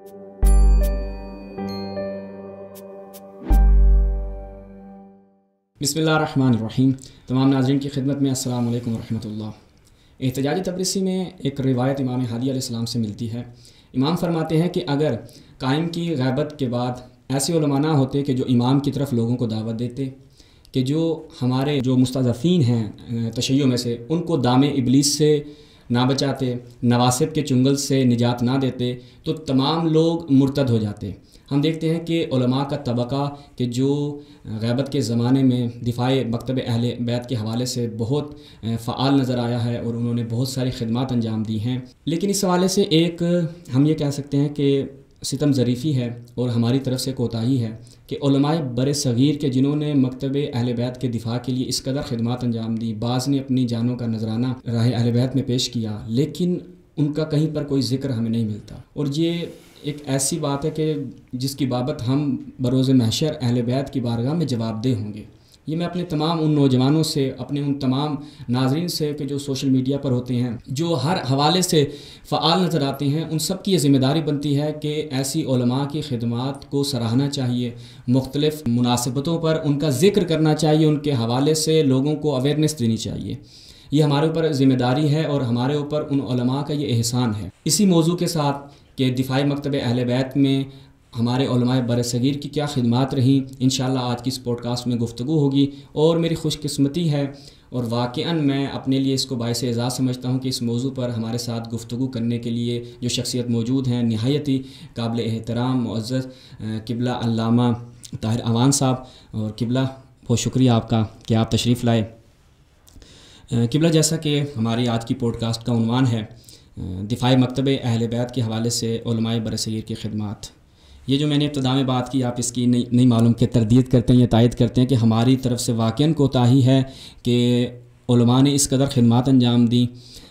بسم اللہ الرحمن الرحیم۔ تمام ناظرین کی خدمت میں السلام علیکم ورحمۃ اللہ۔ احتجاج تبرسی میں ایک روایت امام ہادی علیہ السلام سے ملتی ہے۔ امام فرماتے ہیں کہ اگر قائم کی غیبت کے بعد ایسے علماء نہ ہوتے کہ جو امام کی طرف لوگوں کو دعوت دیتے، کہ جو ہمارے جو مستضعفین ہیں تشیع میں سے ان کو دام ابلیس سے نہ بچاتے، نواسب کے چنگل سے نجات نہ دیتے، تو تمام لوگ مرتد ہو جاتے۔ ہم دیکھتے ہیں کہ علماء کا طبقہ کہ جو غیبت کے زمانے میں دفاع مکتب اہل بیت کے حوالے سے بہت فعال نظر آیا ہے اور انہوں نے بہت ساری خدمات انجام دی ہیں، لیکن اس حوالے سے ایک ہم یہ کہہ سکتے ہیں کہ ستم ظریفی ہے اور ہماری طرف سے کوتاہی ہے کہ علماء بر صغیر کے جنہوں نے مکتب اہل بیت کے دفاع کے لیے اس قدر خدمات انجام دی، بعض نے اپنی جانوں کا نذرانہ راہ اہل بیت میں پیش کیا، لیکن ان کا کہیں پر کوئی ذکر ہمیں نہیں ملتا۔ اور یہ ایک ایسی بات ہے کہ جس کی بابت ہم بروز محشر اہل بیت کی بارگاہ میں جواب دہ ہوں گے۔ یہ میں اپنے تمام ان نوجوانوں سے، اپنے ان تمام ناظرین سے کہ جو سوشل میڈیا پر ہوتے ہیں، جو ہر حوالے سے فعال نظر آتے ہیں، ان سب کی یہ ذمہ داری بنتی ہے کہ ایسی علماء کی خدمات کو سراہنا چاہیے، مختلف مناسبتوں پر ان کا ذکر کرنا چاہیے، ان کے حوالے سے لوگوں کو اویئرنیس دینی چاہیے۔ یہ ہمارے اوپر ذمہ داری ہے اور ہمارے اوپر ان علماء کا یہ احسان ہے۔ اسی موضوع کے ساتھ کہ دفاعی مکتب اہل بیت میں ہمارے علماء برصغیر کی کیا خدمات رہیں، انشاءاللہ آج کی اس پوڈ کاسٹ میں گفتگو ہوگی۔ اور میری خوش قسمتی ہے اور واقعاً میں اپنے لیے اس کو باعث اعزاز سمجھتا ہوں کہ اس موضوع پر ہمارے ساتھ گفتگو کرنے کے لیے جو شخصیت موجود ہیں، نہایت ہی قابل احترام معزز قبلہ علامہ طاہر اعوان صاحب۔ اور قبلہ بہت شکریہ آپ کا کہ آپ تشریف لائے۔ قبلہ، جیسا کہ ہماری آج کی پوڈ کاسٹ کا عنوان ہے دفاع مکتب اہل بیت کے حوالے سے علماء برصغیر کی خدمات، یہ جو میں نے ابتدا میں بات کی، آپ اس کی نہیں معلوم کہ تردید کرتے ہیں یا تائید کرتے ہیں کہ ہماری طرف سے واقعاً کوتاہی ہے کہ علماء نے اس قدر خدمات انجام دیں،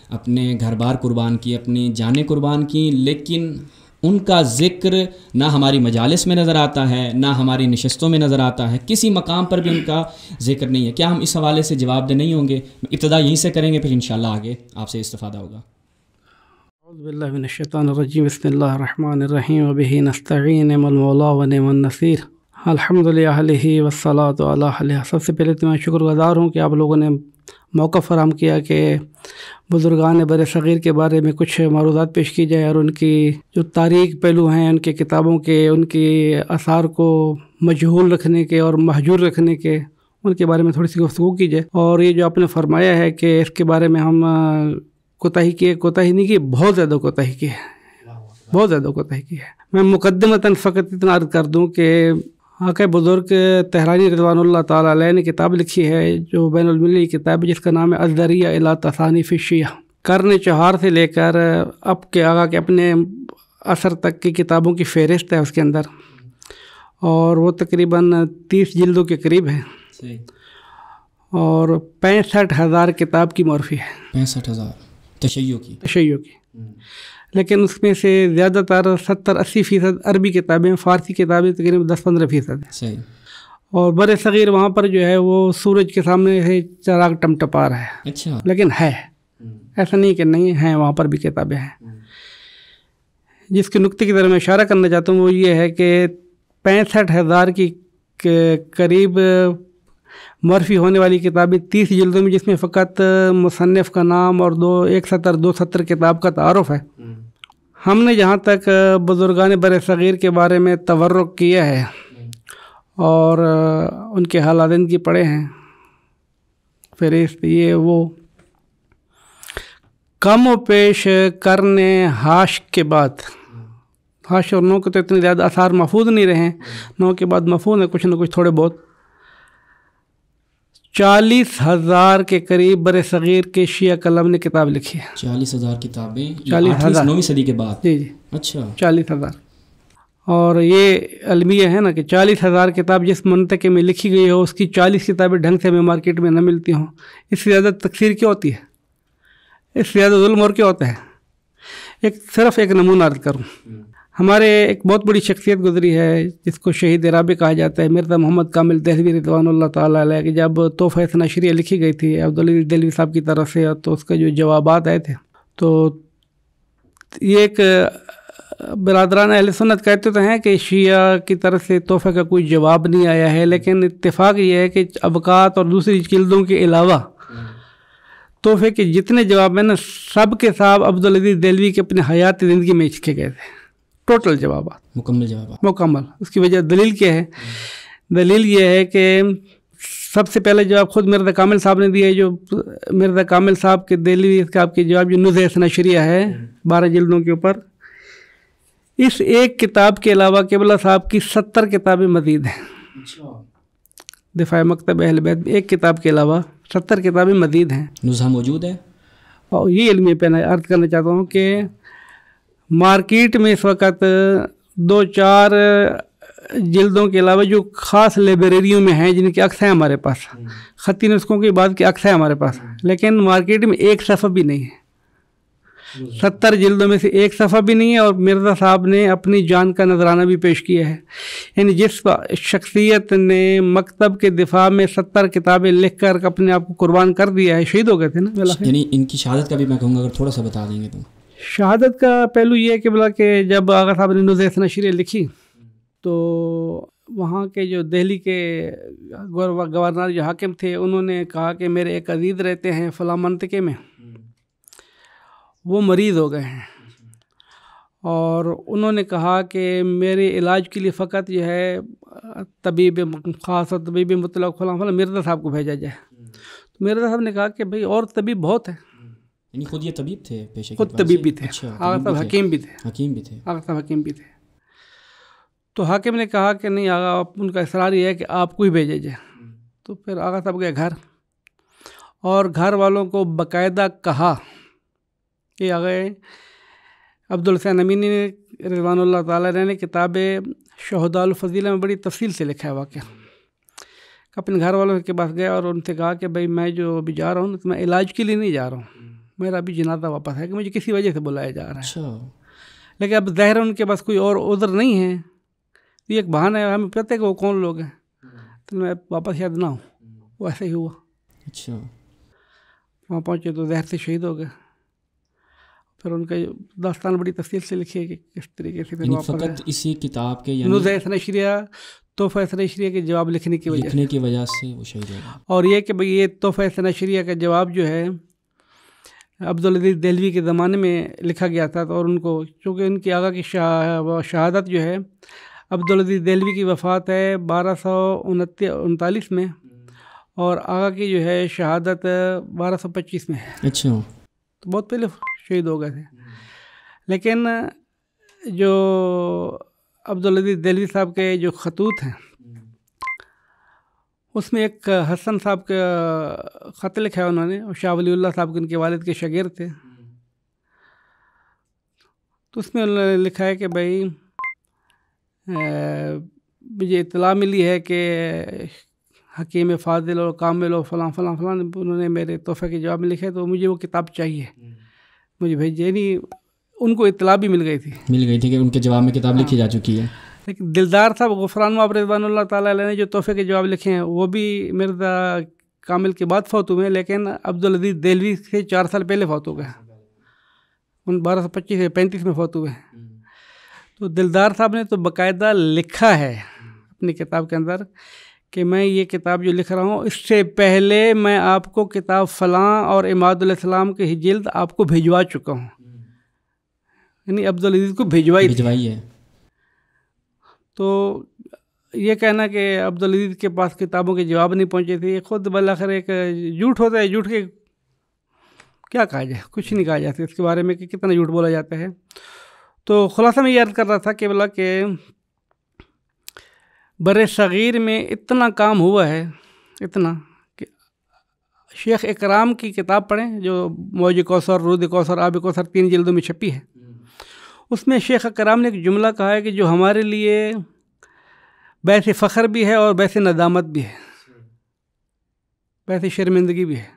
اپنے گھر بار قربان کی، اپنی جانیں قربان کی، لیکن ان کا ذکر نہ ہماری مجالس میں نظر آتا ہے، نہ ہماری نشستوں میں نظر آتا ہے، کسی مقام پر بھی ان کا ذکر نہیں ہے۔ کیا ہم اس حوالے سے جواب دہ نہیں ہوں گے؟ ابتدا یہیں سے کریں گے، پھر انشاءاللہ آگے آپ سے استفادہ ہوگا۔ اعوذ باللہ من الشیطان الرجیم، بسم اللہ الرحمن الرحیم، وبہ نستعین، نعم المولا و نعم النصیر، الحمد للہ والصلاۃ علی اہلہ۔ سب سے پہلے تو میں شکر گزار ہوں کہ آپ لوگوں نے موقع فراہم کیا کہ بزرگان بر صغیر کے بارے میں کچھ معروضات پیش کی جائے اور ان کی جو تاریخ پہلو ہیں، ان کی کتابوں کے، ان کی آثار کو مجہول رکھنے کے اور محجور رکھنے کے، ان کے بارے میں تھوڑی سی گفتگو کی جائے۔ اور یہ جو آپ نے فرمایا ہے کہ اس کے بارے میں ہم کوتاہی نہیں کی، بہت زیادہ کوتاہی کی ہے، بہت زیادہ کوتاہی کی ہے۔ میں مقدمتاً فقط اتنا عرض کر دوں کہ آقا بزرگ طہرانی رضوان اللہ تعالیٰ علیہ نے کتاب لکھی ہے جو بین المللی کتاب ہے، جس کا نام ہے الذریعہ الی تصانیف الشیعہ۔ قرن چہار سے لے کر اب کے آقا کے اپنے اثر تک کی کتابوں کی فہرست ہے اس کے اندر، اور وہ تقریباً 30 جلدوں کے قریب ہے، اور 65,000 کتاب کی معرفی ہے۔ 65,000 تشیع کی، لیکن اس میں سے زیادہ تر 70-80% عربی کتابیں، فارسی کتابیں تقریباً 10-15% ہیں۔ صحیح۔ اور بر صغیر وہاں پر جو ہے وہ سورج کے سامنے ہے چراغ ٹمٹپا رہا ہے۔ اچھا، لیکن ہے، ایسا نہیں کہ نہیں ہیں، وہاں پر بھی کتابیں ہیں۔ جس کے نقطے کی طرف میں اشارہ کرنا چاہتا ہوں وہ یہ ہے کہ 65,000 کی قریب معرفی ہونے والی کتابیں 30 جلدوں میں، جس میں فقط مصنف کا نام اور ایک سطر 2 سطر کتاب کا تعارف ہے۔ ہم نے جہاں تک بزرگان بر صغیر کے بارے میں تورق کیا ہے اور ان کے حالات زندگی پڑھے ہیں، فہرست یہ وہ کم و پیش کرنے ہاش کے بعد، ہاش اور نو کے تو اتنے زیادہ آثار محفوظ نہیں رہے ہیں، نو کے بعد محفوظ ہیں کچھ نہ کچھ تھوڑے بہت، 40,000 کے قریب بر صغیر کے شیعہ کلام نے کتاب لکھی ہے۔ 40,000 کتابیں 40,000 9ویں صدی کے بعد؟ جی جی، اچھا، 40,000۔ اور یہ المیہ ہے نا کہ 40,000 کتاب جس منطقے میں لکھی گئی ہو اس کی 40 کتابیں ڈھنگ سے ہمیں مارکیٹ میں نہ ملتی ہوں، اس سے زیادہ تکثیر کیا ہوتی ہے، اس سے زیادہ ظلم اور کیا ہوتا ہے۔ صرف ایک نمونہ عرض کروں، ہمارے ایک بہت بڑی شخصیت گزری ہے جس کو شہید رابع کہا جاتا ہے، مرزا محمد کامل دہلوی رضوان اللہ تعالیٰ علیہ، کہ جب تحفہ اثنا عشریہ لکھی گئی تھی عبدالعزیز دہلوی صاحب کی طرف سے، تو اس کا جو جوابات آئے تھے، تو یہ ایک برادران اہل سنت کہتے تو ہیں کہ شیعہ کی طرف سے تحفے کا کوئی جواب نہیں آیا ہے، لیکن اتفاق یہ ہے کہ ابقات اور دوسری جلدوں کے علاوہ تحفے کے جتنے جواب ہیں نا، سب کے ساتھ عبدالعزیز دہلوی کے اپنے حیات زندگی میں لکھے گئے تھے، ٹوٹل جوابات، مکمل جوابات، مکمل۔ اس کی وجہ دلیل کیا ہے؟ دلیل یہ ہے کہ سب سے پہلے جواب خود مرزا کامل صاحب نے دیا ہے، جو مرزا کامل صاحب کے دہلوی صاحب کے جواب جو نزہہ اثنا عشریہ ہے 12 جلدوں کے اوپر، اس ایک کتاب کے علاوہ قبلہ صاحب کی 70 کتابیں مزید ہیں۔ دفاع مکتب اہل بیت میں ایک کتاب کے علاوہ 70 کتابیں مزید ہیں۔ نزہہ موجود ہے، اور یہ علمی پہ میں عرض کرنا چاہتا ہوں کہ مارکیٹ میں اس وقت 2-4 جلدوں کے علاوہ جو خاص لائبریریوں میں ہیں، جن کے عکس ہیں ہمارے پاس، خطی نسخوں کے بعد کے عکس ہیں ہمارے پاس، لیکن مارکیٹ میں ایک صفحہ بھی نہیں ہے۔ 70 جلدوں میں سے ایک صفحہ بھی نہیں ہے، اور مرزا صاحب نے اپنی جان کا نذرانہ بھی پیش کیا ہے۔ یعنی جس شخصیت نے مکتب کے دفاع میں 70 کتابیں لکھ کر اپنے آپ کو قربان کر دیا ہے، شہید ہو گئے تھے نا۔ یعنی ان کی شہادت کا بھی میں کہوں گا اگر تھوڑا سا بتا دیں گے تو۔ شہادت کا پہلو یہ ہے کہ بلا کہ جب آغا صاحب نے نزہہ اثنا عشریہ لکھی تو وہاں کے جو دہلی کے گورنر جو حاکم تھے، انہوں نے کہا کہ میرے ایک عزیز رہتے ہیں فلاں منطقے میں، وہ مریض ہو گئے ہیں، اور انہوں نے کہا کہ میرے علاج کے لیے فقط جو ہے طبیب خاص اور طبیب مطلق فلاں مرزا صاحب کو بھیجا جائے۔ تو مرزا صاحب نے کہا کہ بھئی اور طبیب بہت ہیں، یعنی خود یہ طبیب تھے، پیشے خود طبیب بھی تھے، آغا صاحب حکیم بھی تھے، آغا صاحب حکیم بھی تھے۔ تو حاکم نے کہا کہ نہیں آغا، ان کا اصرار یہ ہے کہ آپ کو ہی بھیجا جائے۔ تو پھر آغا صاحب گئے گھر، اور گھر والوں کو باقاعدہ کہا کہ آغا عبدالحسین امینی نے رضوان اللہ تعالیٰ نے کتاب شہداء الفضیلہ میں بڑی تفصیل سے لکھا ہے واقعہ۔ اپنے گھر والوں کے پاس گیا اور ان سے کہا کہ بھائی میں جو ابھی جا رہا ہوں تو میں علاج کے لیے نہیں جا رہا ہوں، میرا ابھی جنازہ واپس ہے، کہ مجھے کسی وجہ سے بلایا جا رہا ہے، لیکن اب ظاہر ان کے پاس کوئی اور عذر نہیں ہے، یہ ایک بہانہ ہے، ہمیں پتہ ہے کہ وہ کون لوگ ہیں، تو میں واپس شاید نہ ہوں۔ وہ ایسے ہی ہوا۔ اچھا، وہاں پہنچے تو زہر سے شہید ہو گئے۔ پھر ان کا داستان بڑی تفصیل سے لکھی ہے کہ کس طریقے سے فقط اسی کتاب کے نزہہ اثنا عشریہ تحفہ اثنا عشریہ کے جواب لکھنے کی وجہ سے وہ شہید ہو گئے۔ اور یہ کہ بھئی یہ تحفہ اثنا عشریہ کا جواب جو ہے عبدالعزیز دہلوی کے زمانے میں لکھا گیا تھا، اور ان کو چونکہ ان کی آغا کی شہادت جو ہے، عبدالعزیز دہلوی کی وفات ہے 1239 میں، اور آغا کی جو ہے شہادت 1225 میں ہے۔ اچھا، تو بہت پہلے شہید ہو گئے تھے۔ لیکن جو عبدالعزیز دہلوی صاحب کے جو خطوط ہیں، اس میں ایک حسن صاحب کا خط لکھا ہے انہوں نے، اور شاہ ولی اللہ صاحب کے ان کے والد کے شاگرد تھے۔ تو اس میں انہوں نے لکھا ہے کہ بھائی مجھے اطلاع ملی ہے کہ حکیم فاضل اور کامل اور فلاں فلاں فلاں انہوں نے میرے تحفے کے جواب میں لکھے، تو مجھے وہ کتاب چاہیے، مجھے بھیجیے۔ یعنی ان کو اطلاع بھی مل گئی تھی کہ ان کے جواب میں کتاب لکھی جا چکی ہے۔ لیکن دلدار صاحب غفران مآب رضوان اللہ تعالیٰ علیہ نے جو تحفے کے جواب لکھے ہیں، وہ بھی مرزا کامل کے بعد فوت ہوئے ہیں، لیکن عبدالعزیز دہلوی سے 4 سال پہلے فوت ہو گئے، ان 1225 سے 35 میں فوت ہوئے ہیں۔ تو دلدار صاحب نے تو باقاعدہ لکھا ہے اپنی کتاب کے اندر کہ میں یہ کتاب جو لکھ رہا ہوں، اس سے پہلے میں آپ کو کتاب فلاں اور اماد علیہ السلام کی جلد آپ کو بھیجوا چکا ہوں، یعنی عبدالعزیز کو بھیجوائی ہے۔ تو یہ کہنا کہ عبدالعزیز کے پاس کتابوں کے جواب نہیں پہنچے تھے، یہ خود بالآخر ایک جھوٹ ہوتا ہے۔ جھوٹ کے کیا کہا جائے، کچھ نہیں کہا جاتا اس کے بارے میں کہ کتنا جھوٹ بولا جاتا ہے۔ تو خلاصہ میں یہ عرض کر رہا تھا کہ بلا کہ بر صغیر میں اتنا کام ہوا ہے، اتنا کہ شیخ اکرام کی کتاب پڑھیں جو موج کوثر، رود کوثر، آب کوثر 3 جلدوں میں چھپی ہے، اس میں شیخ اکرام نے ایک جملہ کہا ہے کہ جو ہمارے لیے باعث فخر بھی ہے اور باعث ندامت بھی ہے، باعث شرمندگی بھی ہے۔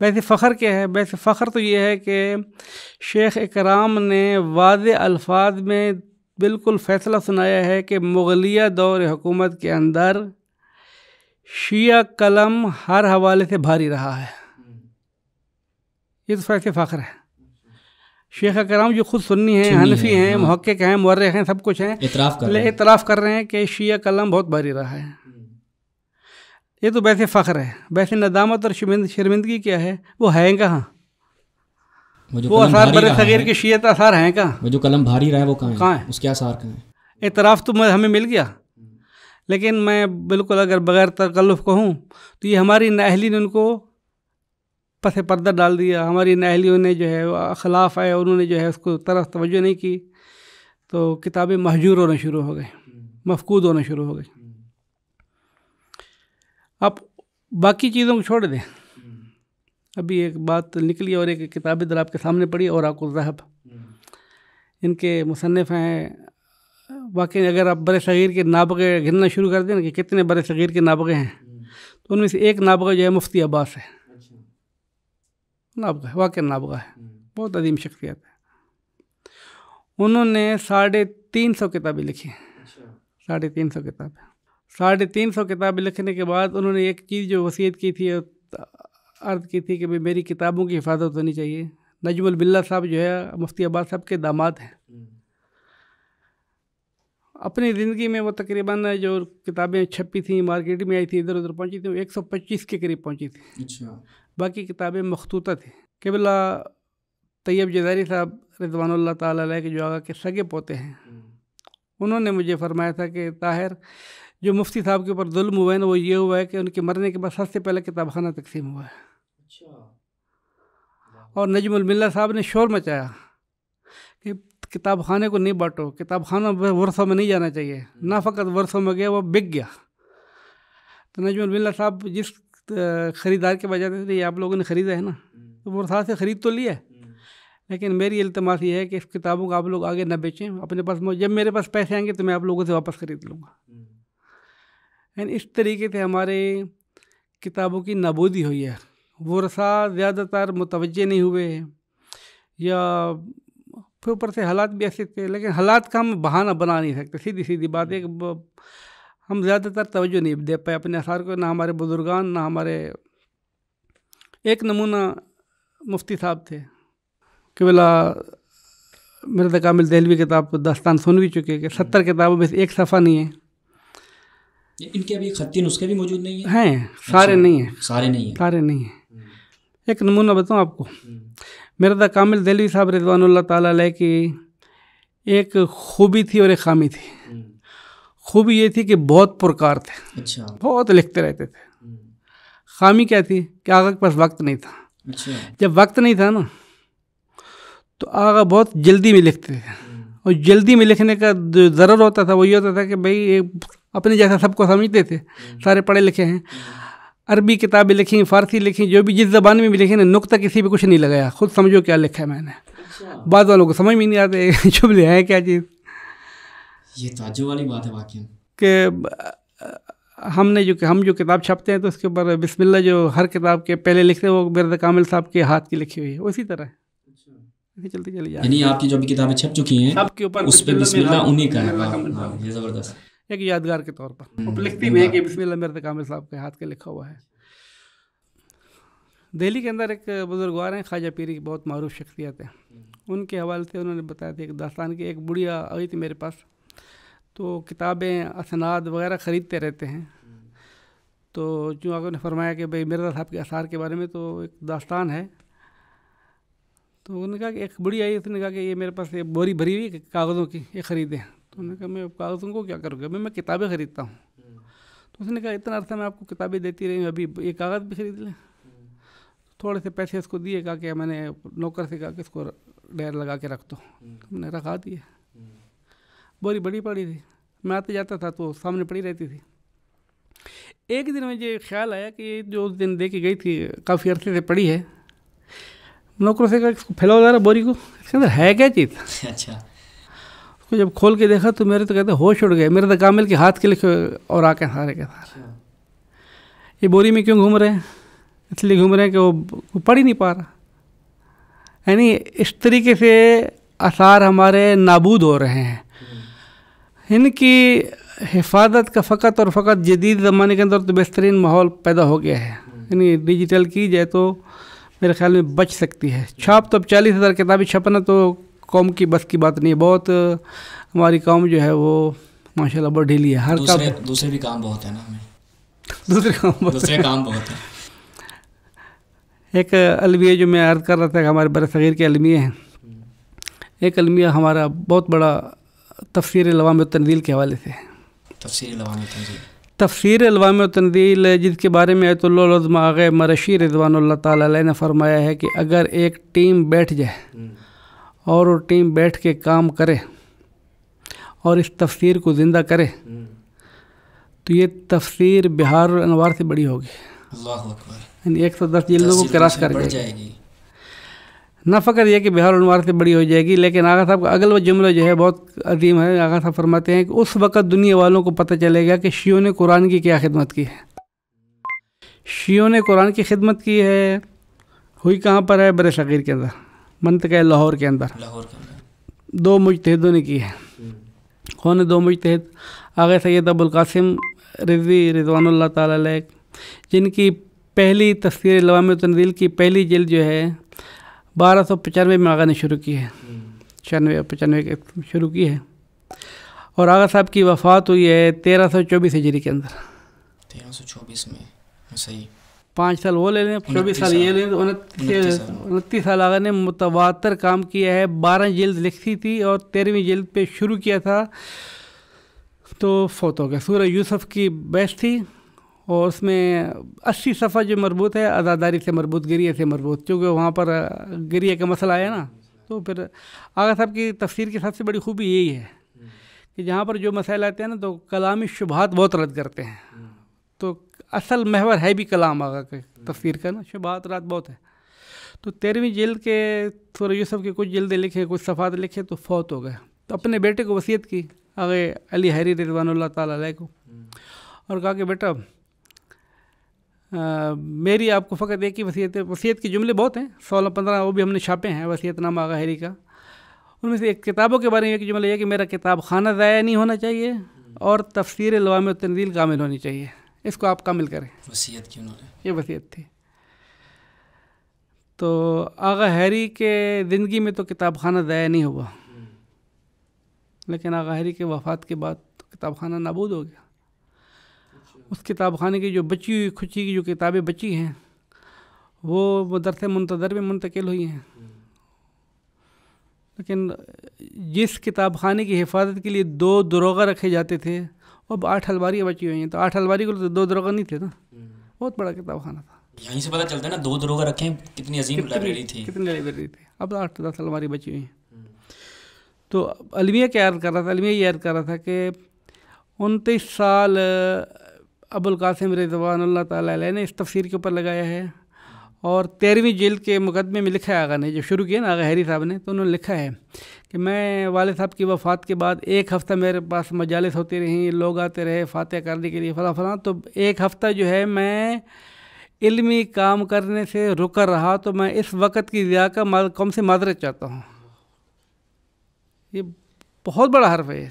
باعث فخر کیا ہے؟ باعث فخر تو یہ ہے کہ شیخ اکرام نے واضح الفاظ میں بالکل فیصلہ سنایا ہے کہ مغلیہ دور حکومت کے اندر شیعہ قلم ہر حوالے سے بھاری رہا ہے۔ یہ تو باعث فخر ہے۔ شیخ کرام جو خود سنی ہیں، حنفی ہیں، محقق ہیں، مورخ ہیں، سب کچھ ہیں، اعتراف کر رہے ہیں کہ شیعہ کلام بہت بھاری رہا ہے. یہ تو ویسے فخر ہے، ویسے ندامت اور شرمندگی کیا ہے؟ وہ ہے کہاں؟ وہ آثار بر صغیر کے شیعہ آثار ہیں کہاں؟ وہ جو قلم بھاری رہا ہے وہ کہاں ہے؟ اس کے آثار کہاں ہیں؟ اعتراف تو ہمیں مل گیا، لیکن میں بالکل اگر بغیر تکلف کہوں تو یہ ہماری نااہلی نے ان کو پس پردہ ڈال دیا. ہماری نااہلیوں نے جو ہے خلاف ہے، انہوں نے جو ہے اس کو طرف توجہ نہیں کی، تو کتابیں مہجور ہونا شروع ہو گئی، مفقود ہونا شروع ہو گئی. آپ باقی چیزوں کو چھوڑ دیں. ابھی ایک بات نکلی اور ایک کتاب ادھر آپ کے سامنے پڑھی، اوراق الذہب، ان کے مصنف ہیں. واقعی اگر آپ بر صغیر کے نابغے گننا شروع کر دیں نا کہ کتنے بر صغیر کے نابغے ہیں، تو ان میں سے ایک نابغہ جو ہے مفتی عباس ہے. نابغہ واقعی نابغہ ہے، بہت عظیم شخصیت ہے. انہوں نے 350 کتابیں لکھی ہیں. 350 کتابیں. 350 کتابیں لکھنے کے بعد انہوں نے ایک چیز جو وصیت کی تھی، عرض کی تھی کہ بھئی میری کتابوں کی حفاظت ہونی چاہیے. نجم البلہ صاحب جو ہے مفتی عباس صاحب کے داماد ہیں. اپنی زندگی میں وہ تقریباً جو کتابیں چھپی تھیں، مارکیٹ میں آئی تھی، ادھر ادھر پہنچی تھیں، 125 کے قریب پہنچی تھی. باقی کتابیں مخطوطہ تھیں. قبلہ طیب جزائری صاحب رضوان اللہ تعالیٰ علیہ کے جو آقا کے سگے پوتے ہیں، انہوں نے مجھے فرمایا تھا کہ طاہر، جو مفتی صاحب کے اوپر ظلم ہوا ہے نا، وہ یہ ہوا ہے کہ ان کے مرنے کے بعد سب سے پہلے کتاب خانہ تقسیم ہوا ہے. اور نجم البلہ صاحب نے شور مچایا کہ کتاب خانے کو نہیں بانٹو، کتاب خانہ ورثوں میں نہیں جانا چاہیے. نہ فقط ورثوں میں گیا، وہ بک گیا. تو نجم البلہ صاحب جس خریدار کے بجاتے تھے، یہ آپ لوگوں نے خریدا ہے نا، تو ورثہ سے خرید تو لیا ہے، لیکن میری التماس یہ ہے کہ اس کتابوں کو آپ لوگ آگے نہ بیچیں. اپنے پاس جب میرے پاس پیسے آئیں گے تو میں آپ لوگوں سے واپس خرید لوں گا. یعنی اس طریقے سے ہمارے کتابوں کی نابودی ہوئی ہے. ورثہ زیادہ تر متوجہ نہیں ہوئے، یا پھر اوپر سے حالات بھی ایسے تھے. لیکن حالات کا ہم بہانہ بنا نہیں سکتے. سیدھی بات ہے کہ ہم زیادہ تر توجہ نہیں دے پائے اپنے اثار کو، نہ ہمارے بزرگان، نہ ہمارے. ایک نمونہ مفتی صاحب تھے، قبلہ مرزا کامل دہلوی کتاب کو داستان سن بھی چکے کہ 70 کتابوں میں سے ایک صفحہ نہیں ہے. ان کے ابھی خطی نسخے بھی موجود نہیں ہیں؟ سارے نہیں ہیں. سارے نہیں ہیں. ایک نمونہ بتاؤں آپ کو. مرزا کامل دہلوی صاحب رضوان اللہ تعالیٰ علیہ کی ایک خوبی تھی اور ایک خامی تھی. خوبی یہ تھی کہ بہت پرکار تھے، بہت لکھتے رہتے تھے. خامی کیا تھی کہ آقا کے پاس وقت نہیں تھا. جب وقت نہیں تھا نا تو آقا بہت جلدی میں لکھتے تھے، اور جلدی میں لکھنے کا جو ضرر ہوتا تھا وہ یہ ہوتا تھا کہ بھئی اپنے جیسا سب کو سمجھتے تھے، سارے پڑھے لکھے ہیں، عربی کتابیں لکھیں، فارسی لکھیں، جو بھی جس زبان میں بھی لکھیں نا، نقطہ کسی بھی کچھ نہیں لگایا، خود سمجھو کیا لکھا ہے میں نے. بعض والوں کو سمجھ میں نہیں آتے جملے ہیں کیا چیز. یہ تعجب والی بات ہے واقعی کہ ہم جو کتاب چھپتے ہیں تو اس کے اوپر بسم اللہ جو ہر کتاب کے پہلے لکھتے ہیں وہ مرزا کامل صاحب کے ہاتھ کی لکھی ہوئی ہے. اسی طرح چلتی چلی جائے. یعنی آپ کی جو بھی کتابیں چھپ چکی ہیں سب کے اوپر اس پہ بسم اللہ انہی کا ہے. یہ زبردست ایک یادگار کے طور پر لکھتی بھی ہے کہ بسم اللہ مرزا کامل صاحب کے ہاتھ کے لکھا ہوا ہے. دہلی کے اندر ایک بزرگوار ہیں، خواجہ پیری کی بہت معروف شخصیت ہے. ان کے حوالے سے انہوں نے بتایا تھا ایک داستان کی. ایک بڑھیا آئی تھی میرے پاس، تو کتابیں اسناد وغیرہ خریدتے رہتے ہیں. تو جو آپ نے فرمایا کہ بھئی مرزا صاحب کے اثار کے بارے میں تو ایک داستان ہے. تو انہوں نے کہا کہ ایک بڑی آئی، اس نے کہا کہ یہ میرے پاس یہ بوری بھری ہوئی کاغذوں کی، یہ خریدیں. تو انہوں نے کہا میں کاغذوں کو کیا کروں گا، میں کتابیں خریدتا ہوں. تو اس نے کہا اتنا عرصہ میں آپ کو کتابیں دیتی رہی ہوں، ابھی یہ کاغذ بھی خرید لیں. تھوڑے سے پیسے اس کو دیے، کہا کہ میں نے نوکر سے کہا کہ اس کو ڈیر لگا کے رکھ دو. ہم نے رکھا دیے. بوری بڑی پڑی تھی، میں آتے جاتا تھا تو سامنے پڑی رہتی تھی. ایک دن مجھے خیال آیا کہ جو اس دن دے کے گئی تھی کافی عرصے سے پڑی ہے. نوکروں سے کہا اس کو پھیلاؤ ذرا بوری کو، اس کے اندر ہے کیا چیز. اچھا. اس کو جب کھول کے دیکھا تو میرے تو کہتے ہوش اڑ گئے. مرزا کامل کے ہاتھ کے لکھے اور آ کے سارے کے سارے. یہ بوری میں کیوں گھوم رہے ہیں؟ اس لیے گھوم رہے ہیں کہ وہ پڑھ ہی نہیں پا رہا. یعنی اس طریقے سے آثار ہمارے نابود ہو رہے ہیں. ان کی حفاظت کا فقط اور فقط جدید زمانے کے اندر تو بہترین ماحول پیدا ہو گیا ہے. یعنی ڈیجیٹل کی جائے تو میرے خیال میں بچ سکتی ہے. چھاپ تو اب 40,000 کتابیں چھپنا تو قوم کی بس کی بات نہیں ہے. بہت ہماری قوم جو ہے وہ ماشاء اللہ بہت ڈھیلی ہے. ہر دوسرے بھی کام بہت ہیں نا ہمیں. دوسرے کام بہت ہیں. ایک المیہ جو میں عرض کر رہا تھا کہ ہمارے بر صغیر کے المیہ ہیں. ایک المیہ ہمارا بہت بڑا تفسیر لوام التنزیل کے حوالے سے. تفسیر لوام التنزیل جس کے بارے میں آیت اللہ العظمہ آغا مرشی رضوان اللہ تعالیٰ علیہ نے فرمایا ہے کہ اگر ایک ٹیم بیٹھ جائے اور وہ ٹیم بیٹھ کے کام کرے اور اس تفسیر کو زندہ کرے تو یہ تفسیر بہار الانوار سے بڑی ہوگی. اللہ اکبر. یعنی 110 جلدوں کو کراس کر جائے گی. نہ فقط یہ کہ بہار الانوار سے بڑی ہو جائے گی، لیکن آغا صاحب کا اگلا جملہ جو ہے بہت عظیم ہے. آغا صاحب فرماتے ہیں کہ اس وقت دنیا والوں کو پتہ چلے گا کہ شیعوں نے قرآن کی کیا خدمت کی ہے. شیعوں نے قرآن کی خدمت کی ہے ہوئی کہاں پر ہے؟ بر صغیر کے اندر، منطقہ لاہور کے اندر. دو مجتہدوں نے کی ہے. کون ہے دو مجتہد؟ آغا سید ابو القاسم رضوی رضوان اللہ تعالیٰ علیہ، جن کی پہلی تفسیر لوام التنزیل کی پہلی جلد جو ہے 1295 میں آغا نے شروع کی ہے. 96-95 کے شروع کی ہے. اور آغا صاحب کی وفات ہوئی ہے 1324 ہجری کے اندر. 1324 میں. صحیح. 5 سال وہ لے لیں، 24 سال یہ لیں، 29 سال آغا نے متواتر کام کیا ہے. 12 جلد لکھی تھی اور 13ویں جلد پہ شروع کیا تھا تو فوت ہو گیا. سورہ یوسف کی بحث تھی اور اس میں 80 صفحہ جو مربوط ہے عزاداری سے مربوط، گریہ سے مربوط، چونکہ وہاں پر گریہ کا مسئلہ آیا نا. تو پھر آغا صاحب کی تفسیر کی سب سے بڑی خوبی یہی ہے کہ جہاں پر جو مسائل آتے ہیں نا تو کلامی شبہات بہت رد کرتے ہیں. تو اصل محور ہے بھی کلام آغا کے تفسیر کا نا، شبہات رد بہت ہے. تو 13ویں جلد کے سورہ یوسف کے کچھ جلدیں لکھے، کچھ صفحات لکھے تو فوت ہو گئے. تو اپنے بیٹے کو وصیت کی آغا علی حیری رضوان اللہ تعالیٰ علیہ کو، اور کہا کہ بیٹا میری آپ کو فقط ایک ہی وصیت ہے. وصیت کے جملے بہت ہیں، 16-15 وہ بھی ہم نے چھاپے ہیں وصیت نامہ آغا حیری کا. ان میں سے ایک کتابوں کے بارے میں ایک جملہ یہ کہ میرا کتاب خانہ ضائع نہیں ہونا چاہیے اور تفسیر لوام التنزیل کامل ہونی چاہیے. اس کو آپ کامل کریں. وصیت کی انہوں نے، یہ وصیت تھی. تو آغا حیری کے زندگی میں تو کتاب خانہ ضائع نہیں ہوا، لیکن آغا حیری کے وفات کے بعد کتاب خانہ نابود ہو گیا. اس کتاب خانے کی جو بچی ہوئی کھچی کی جو کتابیں بچی ہیں وہ مدرسہ منتظر میں منتقل ہوئی ہیں. لیکن جس کتاب خانے کی حفاظت کے لیے 2 دروغہ رکھے جاتے تھے اب 8 الماریاں بچی ہوئی ہیں. تو 8 الماری کو تو 2 دروغہ نہیں تھے نا، بہت بڑا کتاب خانہ تھا. یہیں سے پتہ چلتا ہے نا 2 دروغہ رکھیں کتنی عظیم لائبریری تھی. کتنی لائبریری تھی. اب 8-10 الماری بچی ہوئی ہیں. تو المیہ کیا عرض کر رہا تھا؟ المیہ یہ عرض کر رہا تھا کہ 29 سال ابو القاسم رضوان اللہ تعالیٰ علیہ نے اس تفسیر کے اوپر لگایا ہے. اور 13ویں جلد کے مقدمے میں لکھا ہے آغا نے، جو شروع کیا نا آغا حیری صاحب نے، تو انہوں نے لکھا ہے کہ میں والد صاحب کی وفات کے بعد 1 ہفتہ میرے پاس مجالس ہوتی رہیں، لوگ آتے رہے فاتحہ کرنے کے لیے فلاں فلاں. تو 1 ہفتہ جو ہے میں علمی کام کرنے سے رکا رہا. تو میں اس وقت کی ضیاع کا قوم سے معذرت چاہتا ہوں. یہ بہت بڑا حرف ہے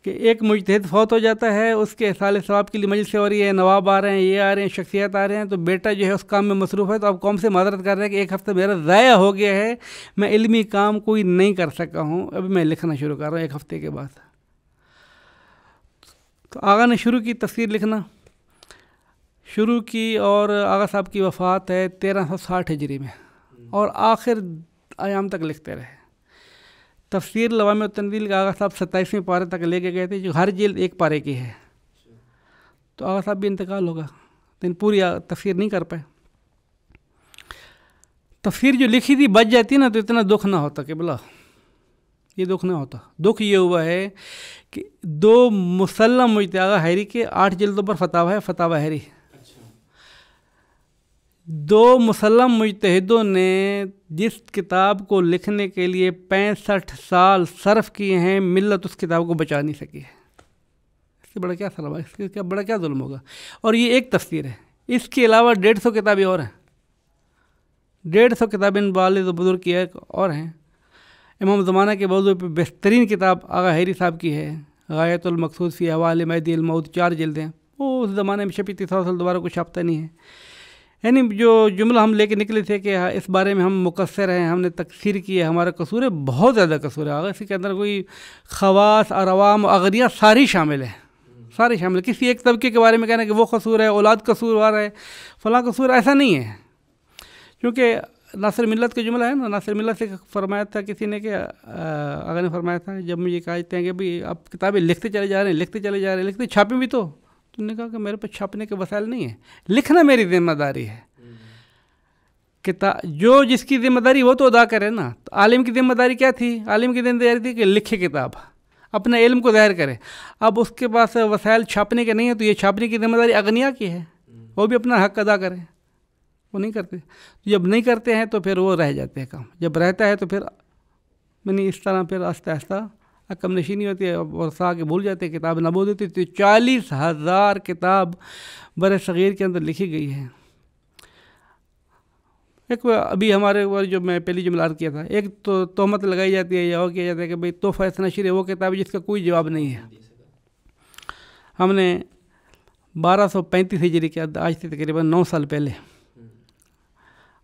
کہ ایک مجتہد فوت ہو جاتا ہے، اس کے احصال ثواب کے لیے مجلس ہو رہی ہے، نواب آ رہے ہیں، یہ آ رہے ہیں، شخصیت آ رہے ہیں، تو بیٹا جو ہے اس کام میں مصروف ہے. تو اب قوم سے معذرت کر رہے ہیں کہ 1 ہفتہ میرا ضائع ہو گیا ہے، میں علمی کام کوئی نہیں کر سکا ہوں، ابھی میں لکھنا شروع کر رہا ہوں 1 ہفتے کے بعد. تو آغا نے شروع کی تفسیر لکھنا شروع کی اور آغا صاحب کی وفات ہے 1360 ہجری میں، اور آخر ایام تک لکھتے رہے. تفسیر لوام التنزیل کا آغا صاحب 27ویں پارے تک لے کے گئے تھے، جو ہر جلد 1 پارے کی ہے. تو آغا صاحب بھی انتقال ہوگا، لیکن پوری تفسیر نہیں کر پائے. تفسیر جو لکھی تھی بچ جاتی نا تو اتنا دکھ نہ ہوتا کہ بلا، یہ دکھ نہ ہوتا. دکھ یہ ہوا ہے کہ 2 مسلم مجتہد آغا حیری کے 8 جلدوں پر فتاوی ہے، فتاوی حیری. 2 مسلم مجتہدوں نے جس کتاب کو لکھنے کے لیے 65 سال صرف کیے ہیں، ملت اس کتاب کو بچا نہیں سکی ہے. اس سے بڑا کیا سلام ہے، اس سے بڑا کیا ظلم ہوگا. اور یہ ایک تفسیر ہے، اس کے علاوہ 150 کتابیں اور ہیں. 150 کتابیں والد و بزرگ کی ایک اور ہیں. امام زمانہ کے موضوع پہ بہترین کتاب آغا حیری صاحب کی ہے، غایۃ المقصود فی احوال مہدی الموعود، 4 جلدیں. وہ اس زمانے میں چھپی تھی، 100 سال دوبارہ کچھ چھاپتا نہیں ہے. یعنی جو جملہ ہم لے کے نکلے تھے کہ اس بارے میں ہم مقصر ہیں، ہم نے تقصیر کی ہے، ہمارا قصور ہے، بہت زیادہ قصور ہے. اگر اس کے اندر کوئی خواص اور عوام اغنیاء ساری شامل ہیں، سارے شامل ہیں. کسی ایک طبقے کے بارے میں کہنا کہ وہ قصور ہے، اولاد قصوروار ہے، فلاں قصور، ایسا نہیں ہے. کیونکہ ناصر ملت کا جملہ ہے نا، ناصر ملت سے فرمایا تھا کسی نے کہ آقا نے فرمایا تھا جب مجھے کہتے ہیں کہ بھائی آپ کتابیں لکھتے چلے جا رہے ہیں، لکھتے چلے جا رہے ہیں، لکھتے چھاپیں بھی تو نے کہا کہ میرے پاس چھاپنے کے وسائل نہیں ہیں، لکھنا میری ذمہ داری ہے. جو جس کی ذمہ داری وہ تو ادا کرے نا. تو عالم کی ذمہ داری کیا تھی؟ عالم کی ذمہ داری تھی کہ لکھے کتاب، اپنے علم کو ظاہر کرے. اب اس کے پاس وسائل چھاپنے کے نہیں ہیں تو یہ چھاپنے کی ذمہ داری اغنیاء کی ہے، وہ بھی اپنا حق ادا کریں. وہ نہیں کرتے. جب نہیں کرتے ہیں تو پھر وہ رہ جاتے ہیں کام. جب رہتا ہے تو پھر میں اس طرح پھر آہستہ آہستہ کم نشینی ہوتی ہے اور سا کے بھول جاتے ہیں، کتاب نہ بول دیتے. تو 40,000 کتاب بر صغیر کے اندر لکھی گئی ہے. ایک ابھی ہمارے اوپر جو میں پہلی جملہ عرض کیا تھا، ایک تو تہمت لگائی جاتی ہے یا وہ کیا جاتا ہے کہ بھئی تحفہ نشر ہے وہ کتاب جس کا کوئی جواب نہیں ہے. ہم نے 1235 ہجری کے آج سے تقریباً 9 سال پہلے،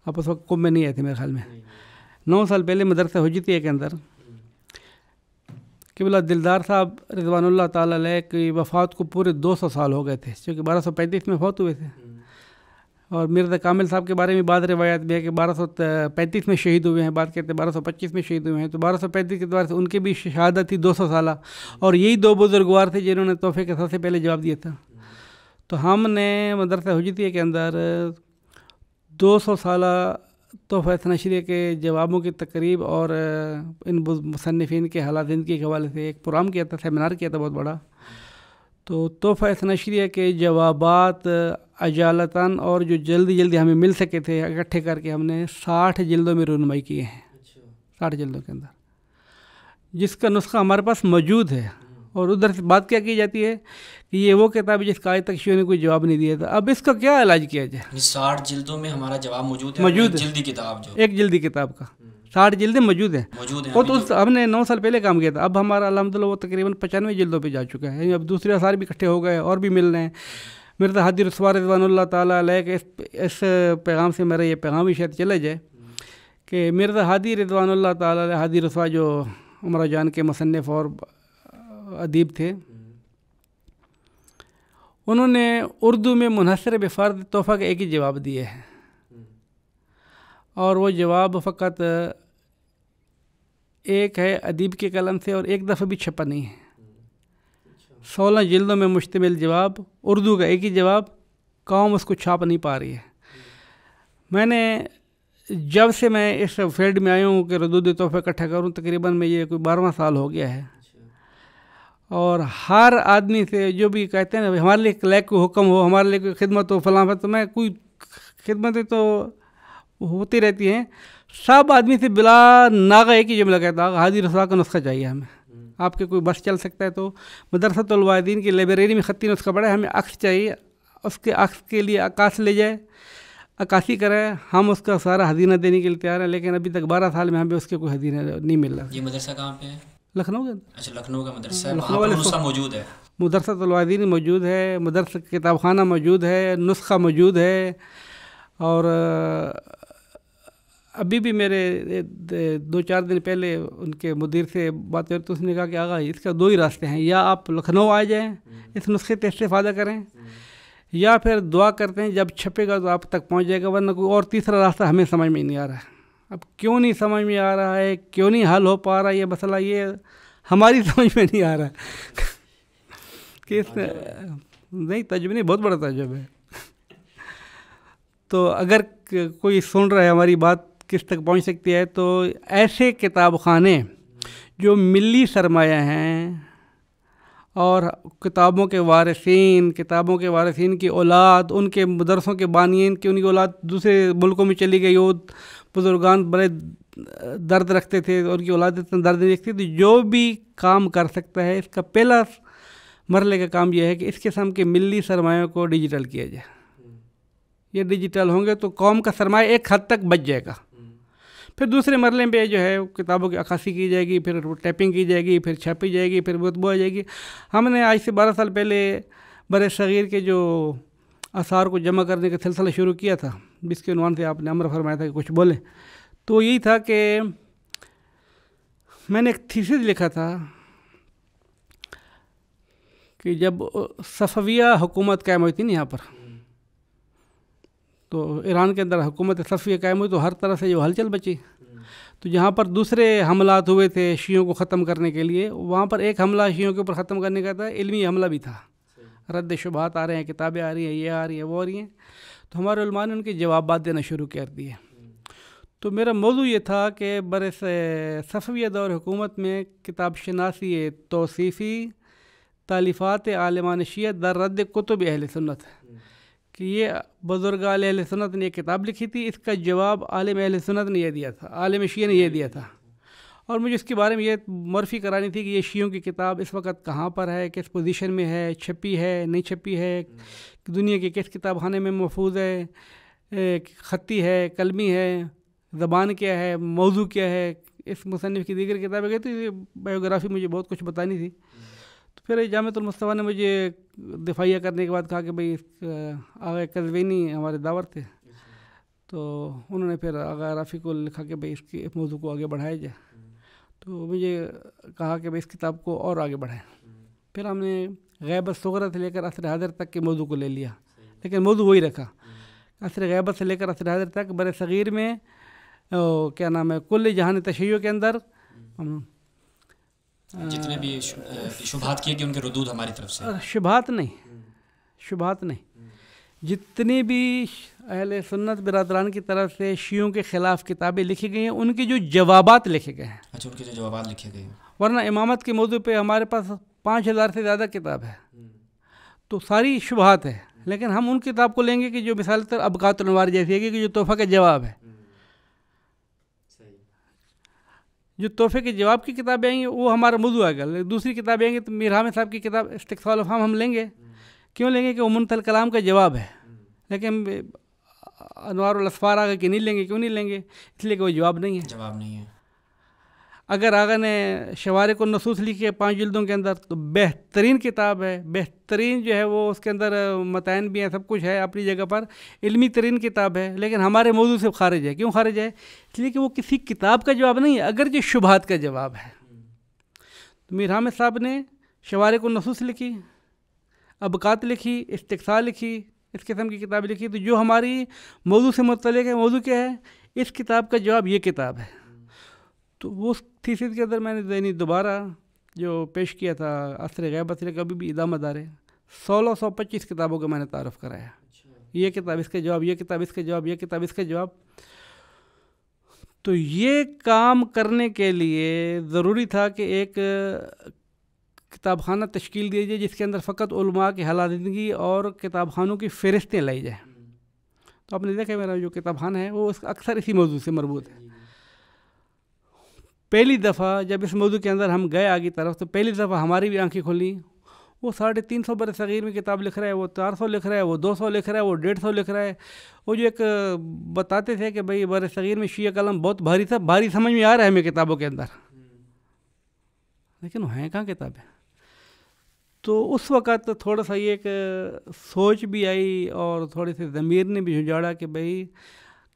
آپ اس وقت قم میں نہیں آئے تھے میرے خیال میں، 9 سال پہلے مدرسہ حجتیہ کے اندر قبلہ دلدار صاحب رضوان اللہ تعالیٰ علیہ کی وفات کو پورے 200 سال ہو گئے تھے، چونکہ 1235 میں فوت ہوئے تھے. اور مرزا کامل صاحب کے بارے میں بعض روایات بھی ہے کہ 1235 میں شہید ہوئے ہیں، بات کہتے ہیں 1225 میں شہید ہوئے ہیں. تو 1235 کے دوار سے ان کی بھی شہادت تھی 200 سالہ، اور یہی 2 بزرگوار تھے جنہوں نے تحفے کے سب سے پہلے جواب دیا تھا. تو ہم نے مدرسہ حجتیہ کے اندر 200 سالہ تحفہ نشریہ کے جوابوں کی تقریب اور ان مصنفین کے حالات زندگی کے حوالے سے ایک پروگرام کیا تھا، سیمینار کیا تھا بہت بڑا. تو تحفہ نشریہ کے جوابات اجالتاً اور جو جلدی ہمیں مل سکے تھے اکٹھے کر کے ہم نے 60 جلدوں میں رونمائی کیے ہیں. 60 جلدوں کے اندر جس کا نسخہ ہمارے پاس موجود ہے. اور ادھر سے بات کیا کی جاتی ہے کہ یہ وہ کتاب ہے جس کا آج تک شیعوں نے کوئی جواب نہیں دیا تھا. اب اس کا کیا علاج کیا جائے؟ 60 جلدوں میں ہمارا جواب موجود ہے. جلدی کتاب جو ایک جلدی کتاب کا 60 جلدیں موجود ہیں. وہ تو ہم نے 9 سال پہلے کام کیا تھا. اب ہمارا الحمدللہ وہ تقریباً 95 جلدوں پہ جا چکا ہے. اب دوسرے آثار بھی اکٹھے ہو گئے اور بھی مل رہے ہیں. مرزا ہادی رسوا رضوان اللہ تعالیٰ علیہ کے اس پیغام سے میرا یہ پیغام بھی شاید چلا جائے کہ مرزا ہادی رضوان اللہ تعالیٰ علیہ، ہادی رسوا جو عمرہ جان کے مصنف اور ادیب تھے، انہوں نے اردو میں منحصر بفرد تحفہ کا ایک ہی جواب دیے ہیں، اور وہ جواب فقط ایک ہے ادیب کے قلم سے اور ایک دفعہ بھی چھپا نہیں ہے. 16 جلدوں میں مشتمل جواب، اردو کا ایک ہی جواب، قوم اس کو چھاپ نہیں پا رہی ہے. میں نے جب سے میں اس فیلڈ میں آیا ہوں کہ ردود تحفہ اکٹھا کروں، تقریباً میں یہ کوئی 12واں سال ہو گیا ہے، اور ہر آدمی سے جو بھی کہتے ہیں نا ہمارے لیے لائق کوئی حکم ہو، ہمارے لیے کوئی خدمت ہو فلاں، تو میں کوئی خدمتیں تو ہوتی رہتی ہیں، سب آدمی سے بلا ناغہ ایک ہی جملہ کہتا ہے ہادی رسوا کا نسخہ چاہیے ہمیں. آپ کے کوئی بس چل سکتا ہے تو مدرسۃ الواعدین کی لائبریری میں خطی نسخہ پڑا ہے، ہمیں عکس چاہیے، اس کے عکس کے لیے عکاس لے جائے، عکاسی کرے، ہم اس کا سارا ہدینہ دینے کے لیے تیار ہیں. لیکن ابھی تک 12 سال میں ہمیں اس کے کوئی ہدینہ نہیں مل رہا. یہ مدرسہ کہاں پہ ہے؟ لکھنؤ کے اندر. اچھا، لکھنؤ کا مدرسہ ہے، وہاں پر نسخہ موجود ہے. مدرسۃ الواعدین موجود ہے، مدرسہ کتاب خانہ موجود ہے، نسخہ موجود ہے. اور ابھی بھی میرے 2-4 دن پہلے ان کے مدیر سے بات ہوئی تو اس نے کہا کہ آغا اس کا 2 ہی راستے ہیں، یا آپ لکھنؤ آ جائیں اس نسخے سے استفادہ کریں، یا پھر دعا کرتے ہیں جب چھپے گا تو آپ تک پہنچ جائے گا، ورنہ کوئی اور تیسرا راستہ ہمیں سمجھ میں نہیں آ رہا ہے. اب کیوں نہیں سمجھ میں آ رہا ہے، کیوں نہیں حل ہو پا رہا یہ مسئلہ، یہ ہماری سمجھ میں نہیں آ رہا ہے کہ اس نہیں تجربہ نہیں، بہت بڑا تجربہ ہے. تو اگر کوئی سن رہا ہے ہماری بات کس تک پہنچ سکتی ہے، تو ایسے کتاب خانے جو ملی سرمایہ ہیں اور کتابوں کے وارثین کی اولاد، ان کے مدرسوں کے بانیین کی ان کی اولاد دوسرے ملکوں میں چلی گئی ہو، بزرگان بڑے درد رکھتے تھے، ان کی اولاد اتنا درد نہیں رکھتی. تو جو بھی کام کر سکتا ہے، اس کا پہلا مرحلے کا کام یہ ہے کہ اس قسم کے ملی سرمایوں کو ڈیجیٹل کیا جائے. یہ ڈیجیٹل ہوں گے تو قوم کا سرمایہ ایک حد تک بچ جائے گا. پھر دوسرے مرحلے پہ جو ہے کتابوں کی عکاسی کی جائے گی، پھر ٹیپنگ کی جائے گی، پھر چھاپی جائے گی، پھر مطبوع ہو جائے گی. ہم نے آج سے 12 سال پہلے بر صغیر کے جو آثار کو جمع کرنے کا سلسلہ شروع کیا تھا، جس کے عنوان سے آپ نے امر فرمایا تھا کہ کچھ بولیں، تو یہی تھا کہ میں نے ایک تھیسس لکھا تھا کہ جب صفویہ حکومت قائم ہوئی تھی نا یہاں پر، تو ایران کے اندر حکومت صفویہ قائم ہوئی تو ہر طرح سے جو ہلچل بچی، تو جہاں پر دوسرے حملات ہوئے تھے شیعوں کو ختم کرنے کے لیے، وہاں پر ایک حملہ شیعوں کے اوپر ختم کرنے کا تھا، علمی حملہ بھی تھا، رد شبہات آ رہے ہیں، کتابیں آ رہی ہیں، یہ آ رہی ہیں، وہ آ رہی ہیں، تو ہمارے علماء نے ان کے جوابات دینا شروع کر دیے۔ تو میرا موضوع یہ تھا کہ صفویہ دور حکومت میں کتاب شناسی توصیفی تالیفات عالمان شیعہ در رد کتب اہل سنت، کہ یہ بزرگ اہل سنت نے ایک کتاب لکھی تھی، اس کا جواب عالم اہل سنت نے یہ دیا تھا، عالم شیعہ نے یہ دیا تھا، اور مجھے اس کے بارے میں یہ معرفی کرانی تھی کہ یہ شیعوں کی کتاب اس وقت کہاں پر ہے، کس پوزیشن میں ہے، چھپی ہے نہیں چھپی ہے، دنیا کے کس کتاب خانے میں محفوظ ہے، خطی ہے، قلمی ہے، زبان کیا ہے، موضوع کیا ہے، اس مصنف کی دیگر کتابیں گئی تھی، بایوگرافی مجھے بہت کچھ بتانی تھی۔ تو پھر جامعۃ المصطفیٰ نے مجھے دفاعیہ کرنے کے بعد کہا کہ بھئی آغا قزوینی ہمارے داور تھے، تو انہوں نے پھر آغا رافی کو لکھا کہ بھئی اس کے موضوع کو آگے بڑھایا جائے، تو مجھے کہا کہ بھئی اس کتاب کو اور آگے بڑھائیں۔ پھر ہم نے غیبت صغریٰ سے لے کر عصر حاضر تک کے موضوع کو لے لیا، لیکن موضوع وہی رکھا، عصر غیبت سے لے کر عصر حاضر تک بر صغیر میں کیا نام ہے کل جہان تشیع کے اندر جتنے بھی شبہات کیے کہ ان کے ردود ہماری طرف سے، شبہات نہیں، جتنی بھی اہل سنت برادران کی طرف سے شیعوں کے خلاف کتابیں لکھی گئی ہیں، ان کے جو جوابات لکھے گئے ہیں، اچھا ان کے جو جوابات لکھے گئے ہیں، ورنہ امامت کے موضوع پہ ہمارے پاس 5000 سے زیادہ کتاب ہے، تو ساری شبہات ہے، لیکن ہم ان کتاب کو لیں گے کہ جو مثال طور ابقات الانوار جیسی ہے کہ جو تحفہ کا جواب ہے، جو تحفے کے جواب کی کتابیں آئیں گی وہ ہمارا موضوع آئے گا، دوسری کتابیں آئیں گی تو میر حامد صاحب کی کتاب استقصال الافہام ہم لیں گے، کیوں لیں گے کہ وہ منتهى الکلام کا جواب ہے، لیکن انوار الاسفار آگے کی نہیں لیں گے، کیوں نہیں لیں گے؟ اس لیے کہ وہ جواب نہیں ہے۔ اگر آغا نے شوارق النصوص لکھی ہے 5 جلدوں کے اندر تو بہترین کتاب ہے، بہترین جو ہے وہ اس کے اندر متائن بھی ہیں، سب کچھ ہے اپنی جگہ پر، علمی ترین کتاب ہے، لیکن ہمارے موضوع سے خارج ہے۔ کیوں خارج ہے؟ اس لیے کہ وہ کسی کتاب کا جواب نہیں ہے، اگرچہ شبہات کا جواب ہے۔ تو میر حامد صاحب نے شوارق النصوص لکھی، ابقات لکھی، استقصاء لکھی، اس قسم کی کتاب لکھی، تو جو ہماری موضوع سے متعلق ہے، موضوع کیا ہے؟ اس کتاب کا جواب یہ کتاب ہے۔ تو وہ تھیسس کے اندر میں نے ذہنی دوبارہ جو پیش کیا تھا عصر غیبت سے کبھی بھی ادامہ دار ہے، 1625 کتابوں کا میں نے تعارف کرایا، یہ کتاب اس کے جواب، یہ کتاب اس کے جواب، یہ کتاب اس کے جواب۔ تو یہ کام کرنے کے لیے ضروری تھا کہ ایک کتاب خانہ تشکیل دی جائے جس کے اندر فقط علماء کی حالات زندگی اور کتاب خانوں کی فہرستیں لائی جائیں۔ تو آپ نے دیکھا میرا جو کتاب خانہ ہے وہ اکثر اسی موضوع سے مربوط ہے۔ پہلی دفعہ جب اس موضوع کے اندر ہم گئے آگے طرف تو پہلی دفعہ ہماری بھی آنکھیں کھلی، وہ 350 بر صغیر میں کتاب لکھ رہا ہے، وہ 400 لکھ رہا ہے، وہ 200 لکھ رہا ہے، وہ 150 لکھ رہا ہے۔ وہ جو ایک بتاتے تھے کہ بھئی بر صغیر میں شیعہ کلام بہت بھاری تھا، بھاری سمجھ میں آ رہا ہے ہمیں کتابوں کے اندر، لیکن وہ ہیں کہاں کتابیں؟ تو اس وقت تھوڑا سا یہ ایک سوچ بھی آئی اور تھوڑے سے ضمیر نے بھی جھنجھاڑا کہ بھئی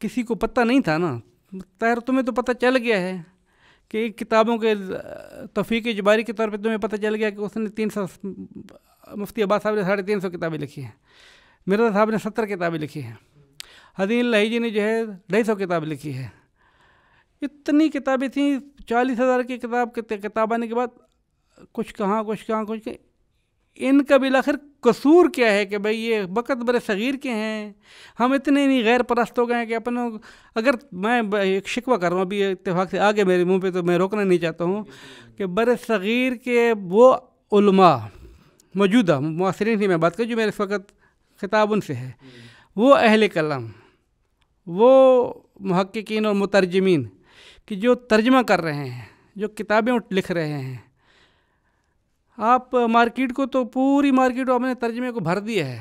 کسی کو پتہ نہیں تھا نا، طاہر تمہیں تو پتہ چل گیا ہے کہ کتابوں کے توفیق جباری کے طور پہ تمہیں پتہ چل گیا کہ اس نے 300 مفتی عباس صاحب نے 350 کتابیں لکھی ہیں، مرزا صاحب نے 70 کتابیں لکھی ہیں، حدین الہیجی نے جو ہے 250 کتاب لکھی ہے۔ اتنی کتابیں تھیں، 40,000 کی کتاب آنے کے بعد کچھ کہاں ان کا بالآخر قصور کیا ہے کہ بھئی یہ وقت بر صغیر کے ہیں، ہم اتنے نہیں غیر پرست ہو گئے ہیں کہ اپنوں، اگر میں ایک شکوہ کر رہا ہوں ابھی اتفاق سے آگے میرے منہ پہ تو میں روکنا نہیں چاہتا ہوں کہ بر صغیر کے وہ علماء موجودہ معاصرین کی میں بات کروں جو میرے اس وقت خطاب ان سے ہے، وہ اہل کلام، وہ محققین اور مترجمین کہ جو ترجمہ کر رہے ہیں، جو کتابیں لکھ رہے ہیں، آپ مارکیٹ کو تو پوری مارکیٹ کو آپ نے ترجمے کو بھر دیا ہے،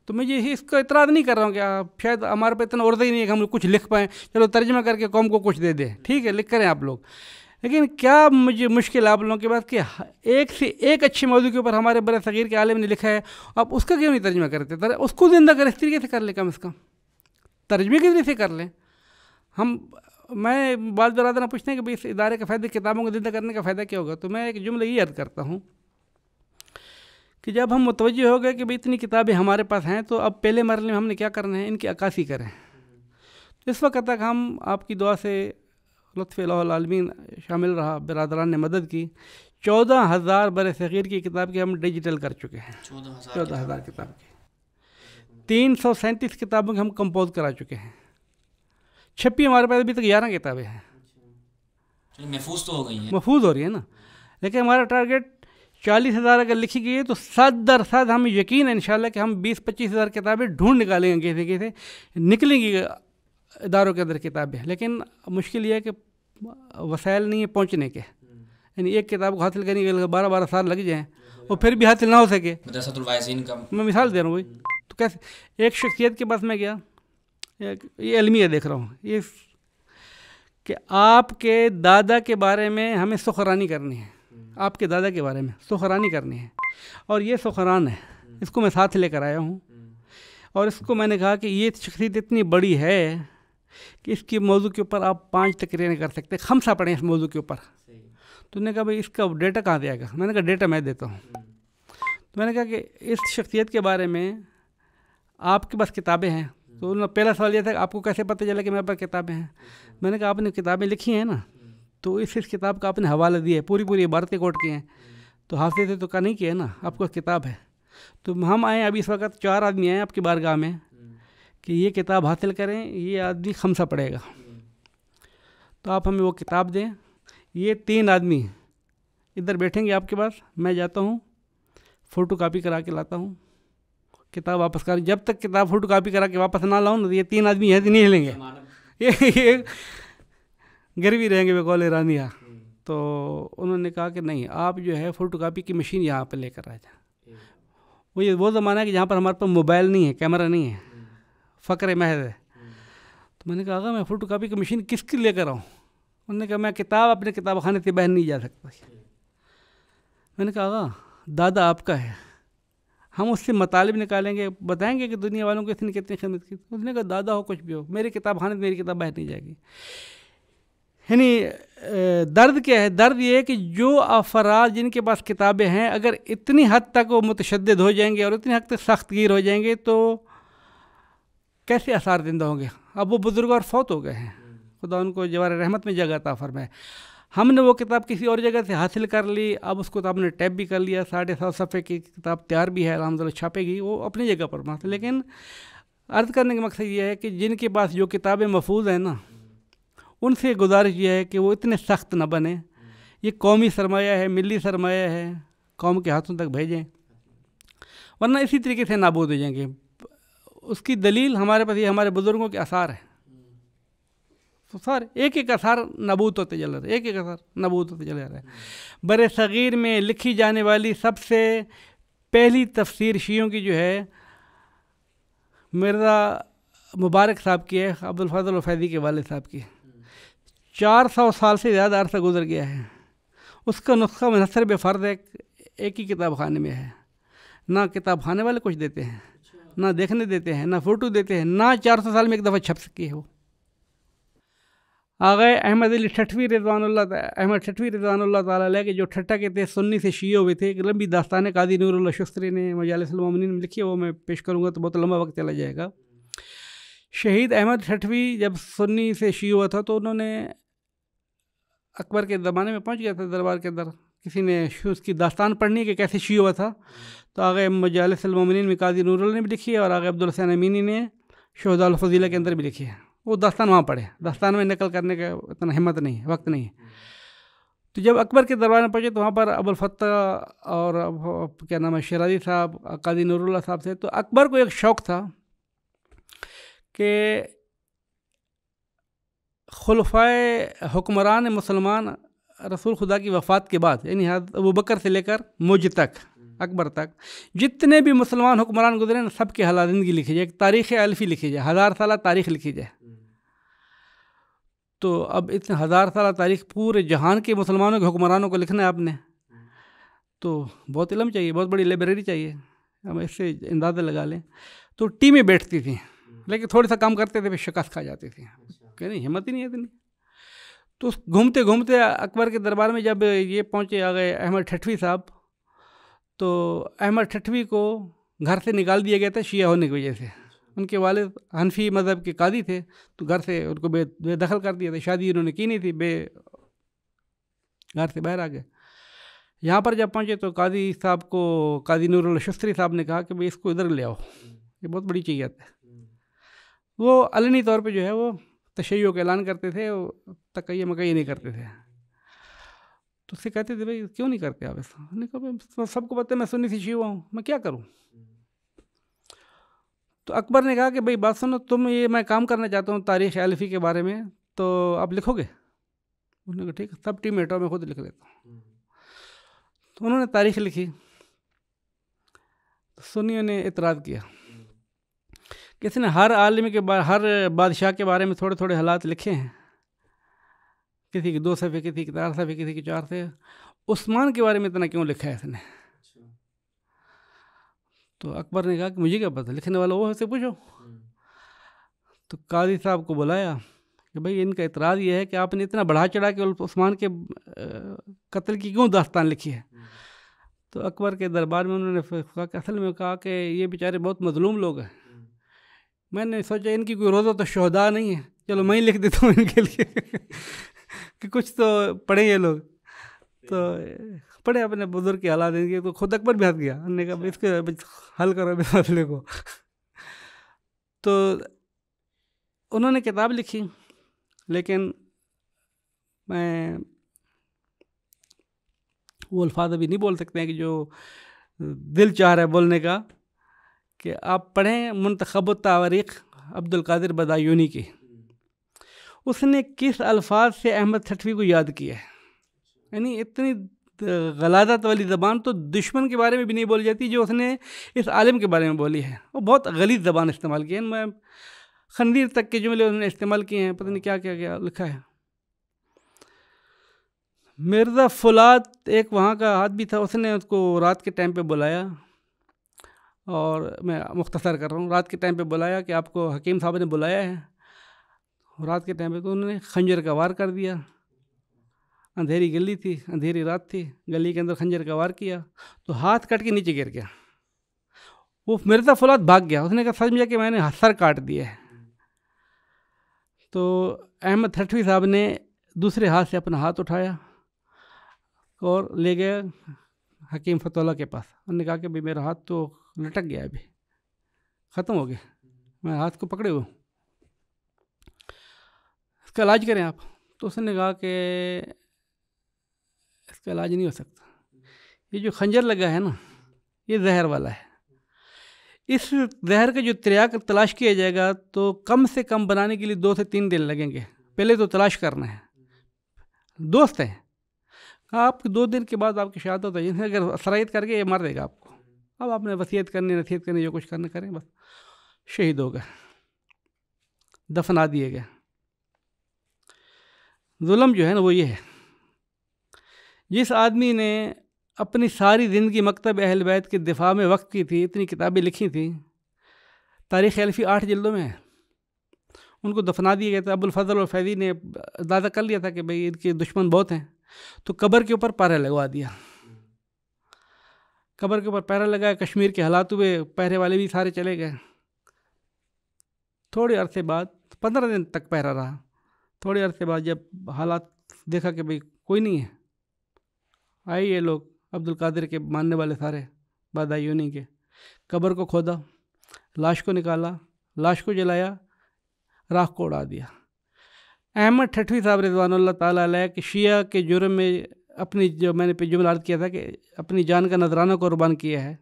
تو میں یہ اس کا اعتراض نہیں کر رہا ہوں کہ آپ شاید ہمارے پہ اتنا عرضہ ہی نہیں ہے کہ ہم کچھ لکھ پائیں، چلو ترجمہ کر کے قوم کو کچھ دے دیں، ٹھیک ہے لکھ کریں آپ لوگ، لیکن کیا مجھے مشکل آپ لوگوں کے پاس کہ ایک سے ایک اچھے موضوع کے اوپر ہمارے بر صغیر کے عالم نے لکھا ہے، آپ اس کا کیوں نہیں ترجمہ کرتے؟ اس کو زندہ کر، اس طریقے سے کر لیں، کم از کم ترجمے کے ذریعے سے کر لیں۔ میں بعض برادران پوچھتے ہیں کہ بھائی اس ادارے کا فائدہ، کتابوں کو زندہ کرنے کا فائدہ کیا ہوگا؟ تو میں ایک جملہ یہ عرض کرتا ہوں کہ جب ہم متوجہ ہو گئے کہ بھائی اتنی کتابیں ہمارے پاس ہیں، تو اب پہلے مرحلے میں ہم نے کیا کرنا ہے، ان کی عکاسی کریں۔ اس وقت تک ہم آپ کی دعا سے لطف الہ العالمین شامل رہا، برادران نے مدد کی، 14,000 بر صغیر کی کتاب کی ہم ڈیجیٹل کر چکے ہیں، 14,000 کتاب کی، 337 کتابوں کی ہم کمپوز کرا چکے ہیں، چھپی ہمارے پاس ابھی تک 11 کتابیں ہیں، محفوظ تو ہو گئی ہیں، محفوظ ہو رہی ہیں نا۔ لیکن ہمارا ٹارگیٹ 40,000 اگر لکھی گئی ہے تو 100% ہم یقین ہے انشاءاللہ کہ ہم 20-25,000 کتابیں ڈھونڈ نکالیں گے، کیسے کیسے نکلیں گی اداروں کے اندر کتابیں۔ لیکن مشکل یہ ہے کہ وسائل نہیں ہے پہنچنے کے، یعنی ایک کتاب کو حاصل کرنے کے لیے 12 سال لگ جائیں اور پھر بھی حاصل نہ ہو سکے۔ مدرسۃ الواعظین کا میں مثال دے رہا ہوں وہی تو کیسے ایک شخصیت کے پاس میں گیا، یہ علمیہ دیکھ رہا ہوں، یہ کہ آپ کے دادا کے بارے میں ہمیں سخرانی کرنی ہے، آپ کے دادا کے بارے میں سخرانی کرنی ہے، اور یہ سخران ہے، اس کو میں ساتھ لے کر آیا ہوں، اور اس کو میں نے کہا کہ یہ شخصیت اتنی بڑی ہے کہ اس کے موضوع کے اوپر آپ 5 تقریریں کر سکتے، خمسہ پڑھیں اس موضوع کے اوپر۔ تو انہوں نے کہا بھائی اس کا ڈیٹا کہاں دے گا؟ میں نے کہا ڈیٹا میں دیتا ہوں۔ تو میں نے کہا کہ اس شخصیت کے بارے میں آپ کے پاس کتابیں ہیں؟ تو انہوں نے پہلا سوال یہ تھا کہ آپ کو کیسے پتہ چلا کہ میرے پاس کتابیں ہیں؟ میں نے کہا آپ نے کتابیں لکھی ہیں نا، تو اس کتاب کا آپ نے حوالہ دیا ہے، پوری عبارتیں کوٹ کی ہیں، تو حافظ سے تو کا نہیں کیا ہے نا، آپ کو کتاب ہے۔ تو ہم آئے ابھی اس وقت 4 آدمی آئے آپ کی بارگاہ میں کہ یہ کتاب حاصل کریں، یہ آدمی خمسہ پڑھے گا، تو آپ ہمیں وہ کتاب دیں۔ یہ 3 آدمی ادھر بیٹھیں گے آپ کے پاس، میں جاتا ہوں فوٹو کاپی کرا کے لاتا ہوں، کتاب واپس کر، جب تک کتاب فوٹو کاپی کرا کے واپس نہ لاؤں نا، یہ 3 آدمی یہاں سے نہیں ہلیں گے، یہ گروی رہیں گے بقول رانیہ۔ تو انہوں نے کہا کہ نہیں، آپ جو ہے فوٹو کاپی کی مشین یہاں پہ لے کر آ جائیں۔ وہ زمانہ ہے کہ جہاں پر ہمارے پاس موبائل نہیں ہے، کیمرہ نہیں ہے، فقر محض ہے۔ تو میں نے کہا آقا میں فوٹو کاپی کی مشین کس کی لے کر آؤں؟ انہوں نے کہا میں کتاب اپنے کتاب خانے سے باہر نہیں جا سکتا۔ میں نے کہا آقا دادا آپ کا ہے، ہم اس سے مطالب نکالیں گے، بتائیں گے کہ دنیا والوں کو اس نے کتنی خدمت کی۔ اس نے کہا دادا ہو کچھ بھی ہو، میری کتاب خانے سے میری کتاب باہر نہیں جائے گی۔ یعنی درد کیا ہے؟ درد یہ ہے کہ جو افراد جن کے پاس کتابیں ہیں اگر اتنی حد تک وہ متشدد ہو جائیں گے اور اتنی حد تک سخت گیر ہو جائیں گے تو کیسے آثار زندہ ہوں گے؟ اب وہ بزرگ اور فوت ہو گئے ہیں، خدا ان کو جوار رحمت میں جگہ عطا فرمائے۔ ہم نے وہ کتاب کسی اور جگہ سے حاصل کر لی، اب اس کو تو ہم نے ٹیپ بھی کر لیا، 7.5 صفحے کی کتاب تیار بھی ہے، الحمدللہ چھاپے گی، وہ اپنی جگہ پر بات ہے۔ لیکن عرض کرنے کا مقصد یہ ہے کہ جن کے پاس جو کتابیں محفوظ ہیں نا، ان سے گزارش یہ ہے کہ وہ اتنے سخت نہ بنیں، یہ قومی سرمایہ ہے، ملی سرمایہ ہے، قوم کے ہاتھوں تک بھیجیں، ورنہ اسی طریقے سے نابود ہو جائیں گے۔ اس کی دلیل ہمارے پاس یہ ہمارے بزرگوں کے آثار ہیں، تو سارے ایک ایک اثار نابود ہوتے چل رہے ہیں، ایک ایک اثار نابود ہوتے چلے جا رہے ہیں۔ بر صغیر میں لکھی جانے والی سب سے پہلی تفسیر شیعوں کی جو ہے مرزا مبارک صاحب کی ہے، عبدالفضل الفیضی کے والد صاحب کی، 400 سال سے زیادہ عرصہ گزر گیا ہے۔ اس کا نسخہ منحصر بے فرد ایک ہی کتاب خانے میں ہے، نہ کتاب خانے والے کچھ دیتے ہیں، نہ دیکھنے دیتے ہیں، نہ فوٹو دیتے ہیں، نہ 400 سال میں ایک دفعہ چھپ سکی ہے وہ۔ آغا احمد علی ٹھٹوی رضوان اللہ تعالیٰ علیہ کے جو ٹھٹا کے تھے، سنی سے شیعہ ہوئے تھے، ایک لمبی داستان قاضی نور اللہ شستری نے مجالس المومنین میں لکھی ہے، وہ میں پیش کروں گا تو بہت لمبا وقت چلا جائے گا۔ شہید احمد ٹھٹوی جب سنی سے شیعہ ہوا تھا تو انہوں نے اکبر کے زمانے میں پہنچ گیا تھا دربار کے اندر، کسی نے اس کی داستان پڑھنی کہ کیسے شیعہ ہوا تھا، تو آغا مجالس المومنین میں قاضی نور اللہ نے بھی لکھی ہے، اور آغا عبدالحسین امینی نے شہداء الفضیلہ کے اندر بھی لکھی ہے۔ وہ داستان وہاں پڑھے، داستان میں نقل کرنے کا اتنا ہمت نہیں، وقت نہیں۔ تو جب اکبر کے دربار میں پہنچے تو وہاں پر ابوالفتح اور کیا نام ہے شیرازی صاحب، قاضی نور اللہ صاحب سے، تو اکبر کو ایک شوق تھا کہ خلفائے حکمران مسلمان رسول خدا کی وفات کے بعد، یعنی ابوبکر سے لے کر مجھ تک، اکبر تک، جتنے بھی مسلمان حکمران گزرے نا، سب کے حالات زندگی لکھی جائے، ایک تاریخ الفی لکھی جائے، 1000 سالہ تاریخ لکھی جائے۔ تو اب اتنے 1000 سالہ تاریخ پورے جہان کے مسلمانوں کے حکمرانوں کو لکھنا ہے آپ نے، تو بہت علم چاہیے، بہت بڑی لائبریری چاہیے، ہم اس سے اندازہ لگا لیں۔ تو ٹیمیں بیٹھتی تھیں، لیکن تھوڑا سا کام کرتے تھے پھر شکست کھا جاتی تھی، کہ نہیں ہمت ہی نہیں ہے اتنی۔ تو گھومتے گھومتے اکبر کے دربار میں جب یہ پہنچے آ گئے احمد ٹھٹوی صاحب، تو احمد ٹھٹوی کو گھر سے نکال دیا گیا تھا شیعہ ہونے کی وجہ سے۔ ان کے والد حنفی مذہب کے قاضی تھے، تو گھر سے ان کو بے دخل کر دیا تھا، شادی انہوں نے کی نہیں تھی، گھر سے باہر آ گئے۔ یہاں پر جب پہنچے تو قاضی صاحب کو، قاضی نور اللہ شستری صاحب نے کہا کہ بھئی اس کو ادھر لے آؤ، یہ بہت بڑی چیزیت ہے۔ وہ علنی طور پہ جو ہے وہ تشیع کا اعلان کرتے تھے، تقیہ مقیہ نہیں کرتے تھے۔ تو اس سے کہتے تھے بھائی کیوں نہیں کرتے آپ ایسا؟ نے کہا سب کو پتہ ہے میں سنی سی شیعہ ہوں، میں کیا کروں؟ تو اکبر نے کہا کہ بھائی بات سنو، تم یہ میں کام کرنا چاہتا ہوں تاریخ الفی کے بارے میں، تو آپ لکھو گے؟ انہوں نے کہا ٹھیک ہے، سب ٹیم ہٹاؤ، میں خود لکھ دیتا ہوں۔ تو انہوں نے تاریخ لکھی، سنیوں نے اعتراض کیا کہ اس نے ہر عالم کے ہر بادشاہ کے بارے میں تھوڑے تھوڑے حالات لکھے ہیں، کسی کے 2 صفحے، کسی کے 4 صفحے، کسی کے 4 صفحے، عثمان کے بارے میں اتنا کیوں لکھا ہے اس نے؟ تو اکبر نے کہا کہ مجھے کیا پتہ، لکھنے والا وہ ہے، سے پوچھو۔ تو قاضی صاحب کو بلایا کہ بھائی ان کا اعتراض یہ ہے کہ آپ نے اتنا بڑھا چڑھا کے عثمان کے قتل کی کیوں داستان لکھی ہے؟ تو اکبر کے دربار میں انہوں نے کہا کہ اصل میں کہا کہ یہ بیچارے بہت مظلوم لوگ ہیں، میں نے سوچا ان کی کوئی روزہ تو شہداء نہیں ہے، چلو میں ہی لکھ دیتا ہوں ان کے لیے کہ کچھ تو پڑھیں یہ لوگ۔ تو پڑھے اپنے بزرگ کے حالات ان کے، تو خود اکبر بھی ہنس گیا، انہوں نے کہا اس کے حل کرو اس مسئلے کو۔ تو انہوں نے کتاب لکھی، لیکن میں وہ الفاظ ابھی نہیں بول سکتے ہیں کہ جو دل چاہ رہا ہے بولنے کا، کہ آپ پڑھیں منتخب التواریخ عبد القادر بدایونی کی، اس نے کس الفاظ سے احمد ٹھٹوی کو یاد کیا ہے، یعنی اتنی غلاظت والی زبان تو دشمن کے بارے میں بھی نہیں بولی جاتی جو اس نے اس عالم کے بارے میں بولی ہے۔ وہ بہت غلیظ زبان استعمال کی ہے، میں خنزیر تک کے جملے انہوں نے استعمال کیے ہیں، پتہ نہیں کیا کیا کیا لکھا ہے۔ مرزا فولاد ایک وہاں کا آدمی تھا، اس نے اس کو رات کے ٹائم پہ بلایا، اور میں مختصر کر رہا ہوں، رات کے ٹائم پہ بلایا کہ آپ کو حکیم صاحب نے بلایا ہے، رات کے ٹائم پہ تو انہوں نے خنجر کا وار کر دیا۔ اندھیری گلی تھی، اندھیری رات تھی، گلی کے اندر خنجر کا وار کیا تو ہاتھ کٹ کے نیچے گر گیا۔ وہ مرزا فولاد بھاگ گیا، اس نے کہا سمجھا کہ میں نے سر کاٹ دیا ہے۔ تو احمد ٹھٹوی صاحب نے دوسرے ہاتھ سے اپنا ہاتھ اٹھایا اور لے گیا حکیم فتح اللہ کے پاس۔ انہوں نے کہا کہ بھائی میرا ہاتھ تو لٹک گیا، ابھی ختم ہو گیا، میں ہاتھ کو پکڑے ہوئے، اس کا علاج کریں آپ۔ تو اس نے کہا کہ اس کا علاج نہیں ہو سکتا، یہ جو خنجر لگا ہے نا یہ زہر والا ہے، اس زہر کا جو تریاک تلاش کیا جائے گا تو کم سے کم بنانے کے لیے 2 سے 3 دن لگیں گے، پہلے تو تلاش کرنا ہے، دوست ہیں آپ 2 دن کے بعد آپ کی شہادت ہوتا ہے، اگر سرایت کر کے یہ مار دے گا آپ کو، اب آپ نے وصیت کرنی، نصیحت کرنی، جو کچھ کرنا کریں، بس شہید ہو گئے، دفنا دیے گئے۔ ظلم جو ہے نا وہ یہ ہے، جس آدمی نے اپنی ساری زندگی مکتب اہل بیت کے دفاع میں وقت کی تھی، اتنی کتابیں لکھی تھیں، تاریخ الفی 8 جلدوں میں ہے، ان کو دفنا دیے گئے تھے۔ ابو الفضل اور فیضی نے اندازہ کر لیا تھا کہ بھئی ان کے دشمن بہت ہیں، تو قبر کے اوپر پہرا لگوا دیا، قبر کے اوپر پہرا لگایا، کشمیر کے حالات ہوئے، پہرے والے بھی سارے چلے گئے۔ تھوڑے عرصے بعد 15 دن تک پہرا رہا، تھوڑے عرصے بعد جب حالات دیکھا کہ بھئی کوئی نہیں ہے، آئے یہ لوگ عبد القادر کے ماننے والے سارے بدایونی کے، قبر کو کھودا، لاش کو نکالا، لاش کو جلایا، راکھ کو اڑا دیا۔ احمد ٹھٹوی صاحب رضوان اللہ تعالیٰ علیہ کہ شیعہ کے جرم میں اپنی، جو میں نے جملہ عرض کیا تھا کہ اپنی جان کا نذرانہ قربان کیا ہے،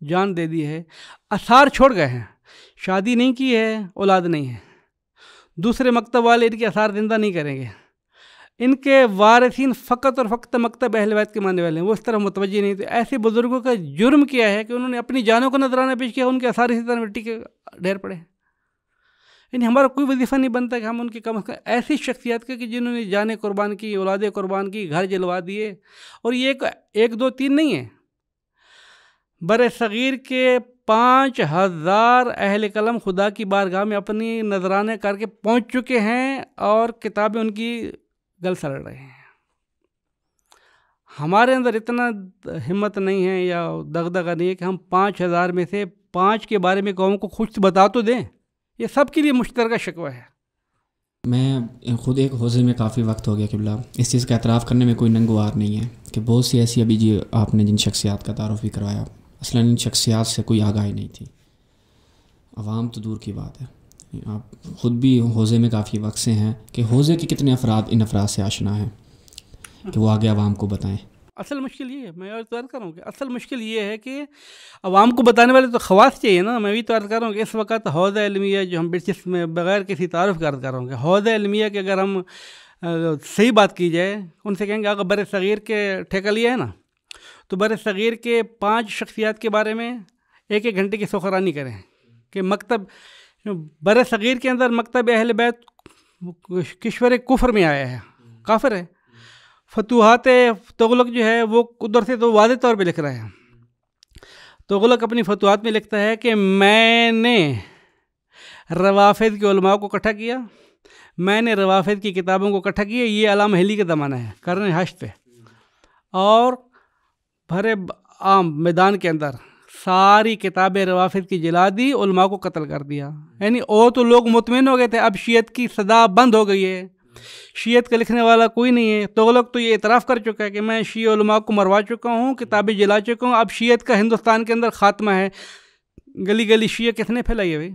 جان دے دی ہے، آثار چھوڑ گئے ہیں، شادی نہیں کی ہے، اولاد نہیں ہے، دوسرے مکتب والے ان کے آثار زندہ نہیں کریں گے، ان کے وارثین فقط اور فقط مکتب اہل بیت کے ماننے والے ہیں، وہ اس طرح متوجہ نہیں تھے۔ ایسے بزرگوں کا جرم کیا ہے کہ انہوں نے اپنی جانوں کو نذرانہ پیش کیا، ان کے آثار اسی طرح مٹی کے ڈھیر پڑے ہیں۔ یعنی ہمارا کوئی وظیفہ نہیں بنتا کہ ہم ان کی کم از کم ایسی شخصیات کے کہ جنہوں نے جانیں قربان کی، اولادیں قربان کی، گھر جلوا دیے. اور یہ ایک دو تین نہیں ہے، بر صغیر کے 5000 اہل قلم خدا کی بارگاہ میں اپنی نذرانے کر کے پہنچ چکے ہیں اور کتابیں ان کی گل سڑ رہے ہیں. ہمارے اندر اتنا ہمت نہیں ہے یا دغدغہ نہیں ہے کہ ہم 5000 میں سے 5 کے بارے میں قوم کو کچھ بتا تو دیں. یہ سب کے لیے مشترکہ شکوہ ہے. میں خود ایک حوزے میں کافی وقت ہو گیا قبلہ، اس چیز کا اعتراف کرنے میں کوئی ننگوار نہیں ہے کہ بہت سی ایسی ابھی جی آپ نے جن شخصیات کا تعارف بھی کروایا، اصلاً ان شخصیات سے کوئی آگاہی نہیں تھی، عوام تو دور کی بات ہے. آپ خود بھی حوزے میں کافی وقت سے ہیں کہ حوزے کے کتنے افراد ان افراد سے آشنا ہیں کہ وہ آگے عوام کو بتائیں. اصل مشکل یہ ہے، میں اور تو عرض کر رہا ہوں کہ اصل مشکل یہ ہے کہ عوام کو بتانے والے تو خواص چاہیے نا. میں بھی تو عرض کر رہا ہوں کہ اس وقت حوزہ علمیہ جو ہم جس میں بغیر کسی تعارف کا عرض کر رہا ہوں کہ حوزہ علمیہ کے اگر ہم صحیح بات کی جائے، ان سے کہیں گے اگر بر صغیر کے ٹھیکہ لیا ہے نا تو بر صغیر کے 5 شخصیات کے بارے میں 1 گھنٹے کی سخرانی کریں کہ مکتب بر صغیر کے اندر مکتب اہل بیت کشور کفر میں آیا ہے، کافر ہے. فتوحات تغلق جو ہے وہ ادھر سے تو واضح طور پہ لکھ رہا ہے. تغلق اپنی فتوحات میں لکھتا ہے کہ میں نے روافض کے علماء کو اکٹھا کیا، میں نے روافض کی کتابوں کو اکٹھا کیا. یہ علامہ حلی کا زمانہ ہے، قرن 8 پہ، اور بھرے عام میدان کے اندر ساری کتابیں روافض کی جلا دی، علماء کو قتل کر دیا. یعنی اور تو لوگ مطمئن ہو گئے تھے اب شیعت کی صدا بند ہو گئی ہے، شیعت کا لکھنے والا کوئی نہیں ہے. تغلق تو یہ اعتراف کر چکا ہے کہ میں شیعہ علماء کو مروا چکا ہوں، کتابیں جلا چکا ہوں، اب شیعت کا ہندوستان کے اندر خاتمہ ہے. گلی گلی شیعہ کس نے پھیلائی ہے بھائی؟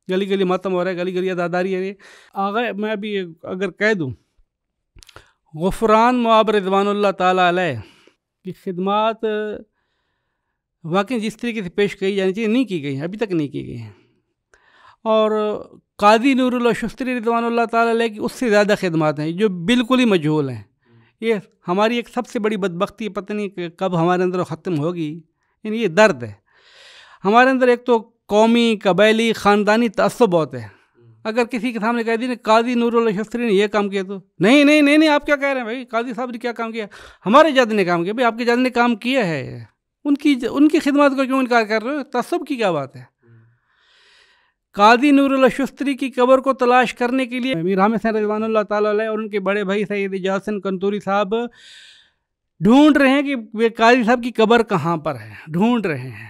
گلی گلی ماتم ہو رہا ہے، گلی گلی عزاداری ہے. آگے میں ابھی اگر کہہ دوں، غفران معاب رضوان اللہ تعالیٰ علیہ کی خدمات واقعی جس طریقے سے پیش کی جانی چاہیے نہیں کی گئی ہیں، ابھی تک نہیں کی گئی ہیں. اور قاضی نور اللہ شستری رضوان اللہ تعالیٰ علیہ کی اس سے زیادہ خدمات ہیں جو بالکل ہی مجہول ہیں. یہ ہماری ایک سب سے بڑی بدبختی، پتہ نہیں کہ کب ہمارے اندر ختم ہوگی. یعنی یہ درد ہے ہمارے اندر. ایک تو قومی، قبیلی، خاندانی تعصب بہت ہے. اگر کسی کے سامنے کہہ دی قاضی نور اللہ شستری نے یہ کام کیا تو نہیں نہیں نہیں نہیں آپ کیا کہہ رہے ہیں بھائی؟ قاضی صاحب نے کیا کام کیا؟ ہمارے جج نے کام کیا. بھائی آپ کے جج نے کام کیا ہے، ان کی خدمات کو کیوں انکار کر رہے ہو؟ تعصب کی کیا بات ہے؟ قاضی نور اللہ شستری کی قبر کو تلاش کرنے کے لیے امیر حامد حسین رضوان اللہ تعالیٰ علیہ اور ان کے بڑے بھائی سید اعجاز حسین کنتوری صاحب ڈھونڈ رہے ہیں کہ وہ قاضی صاحب کی قبر کہاں پر ہے، ڈھونڈ رہے ہیں.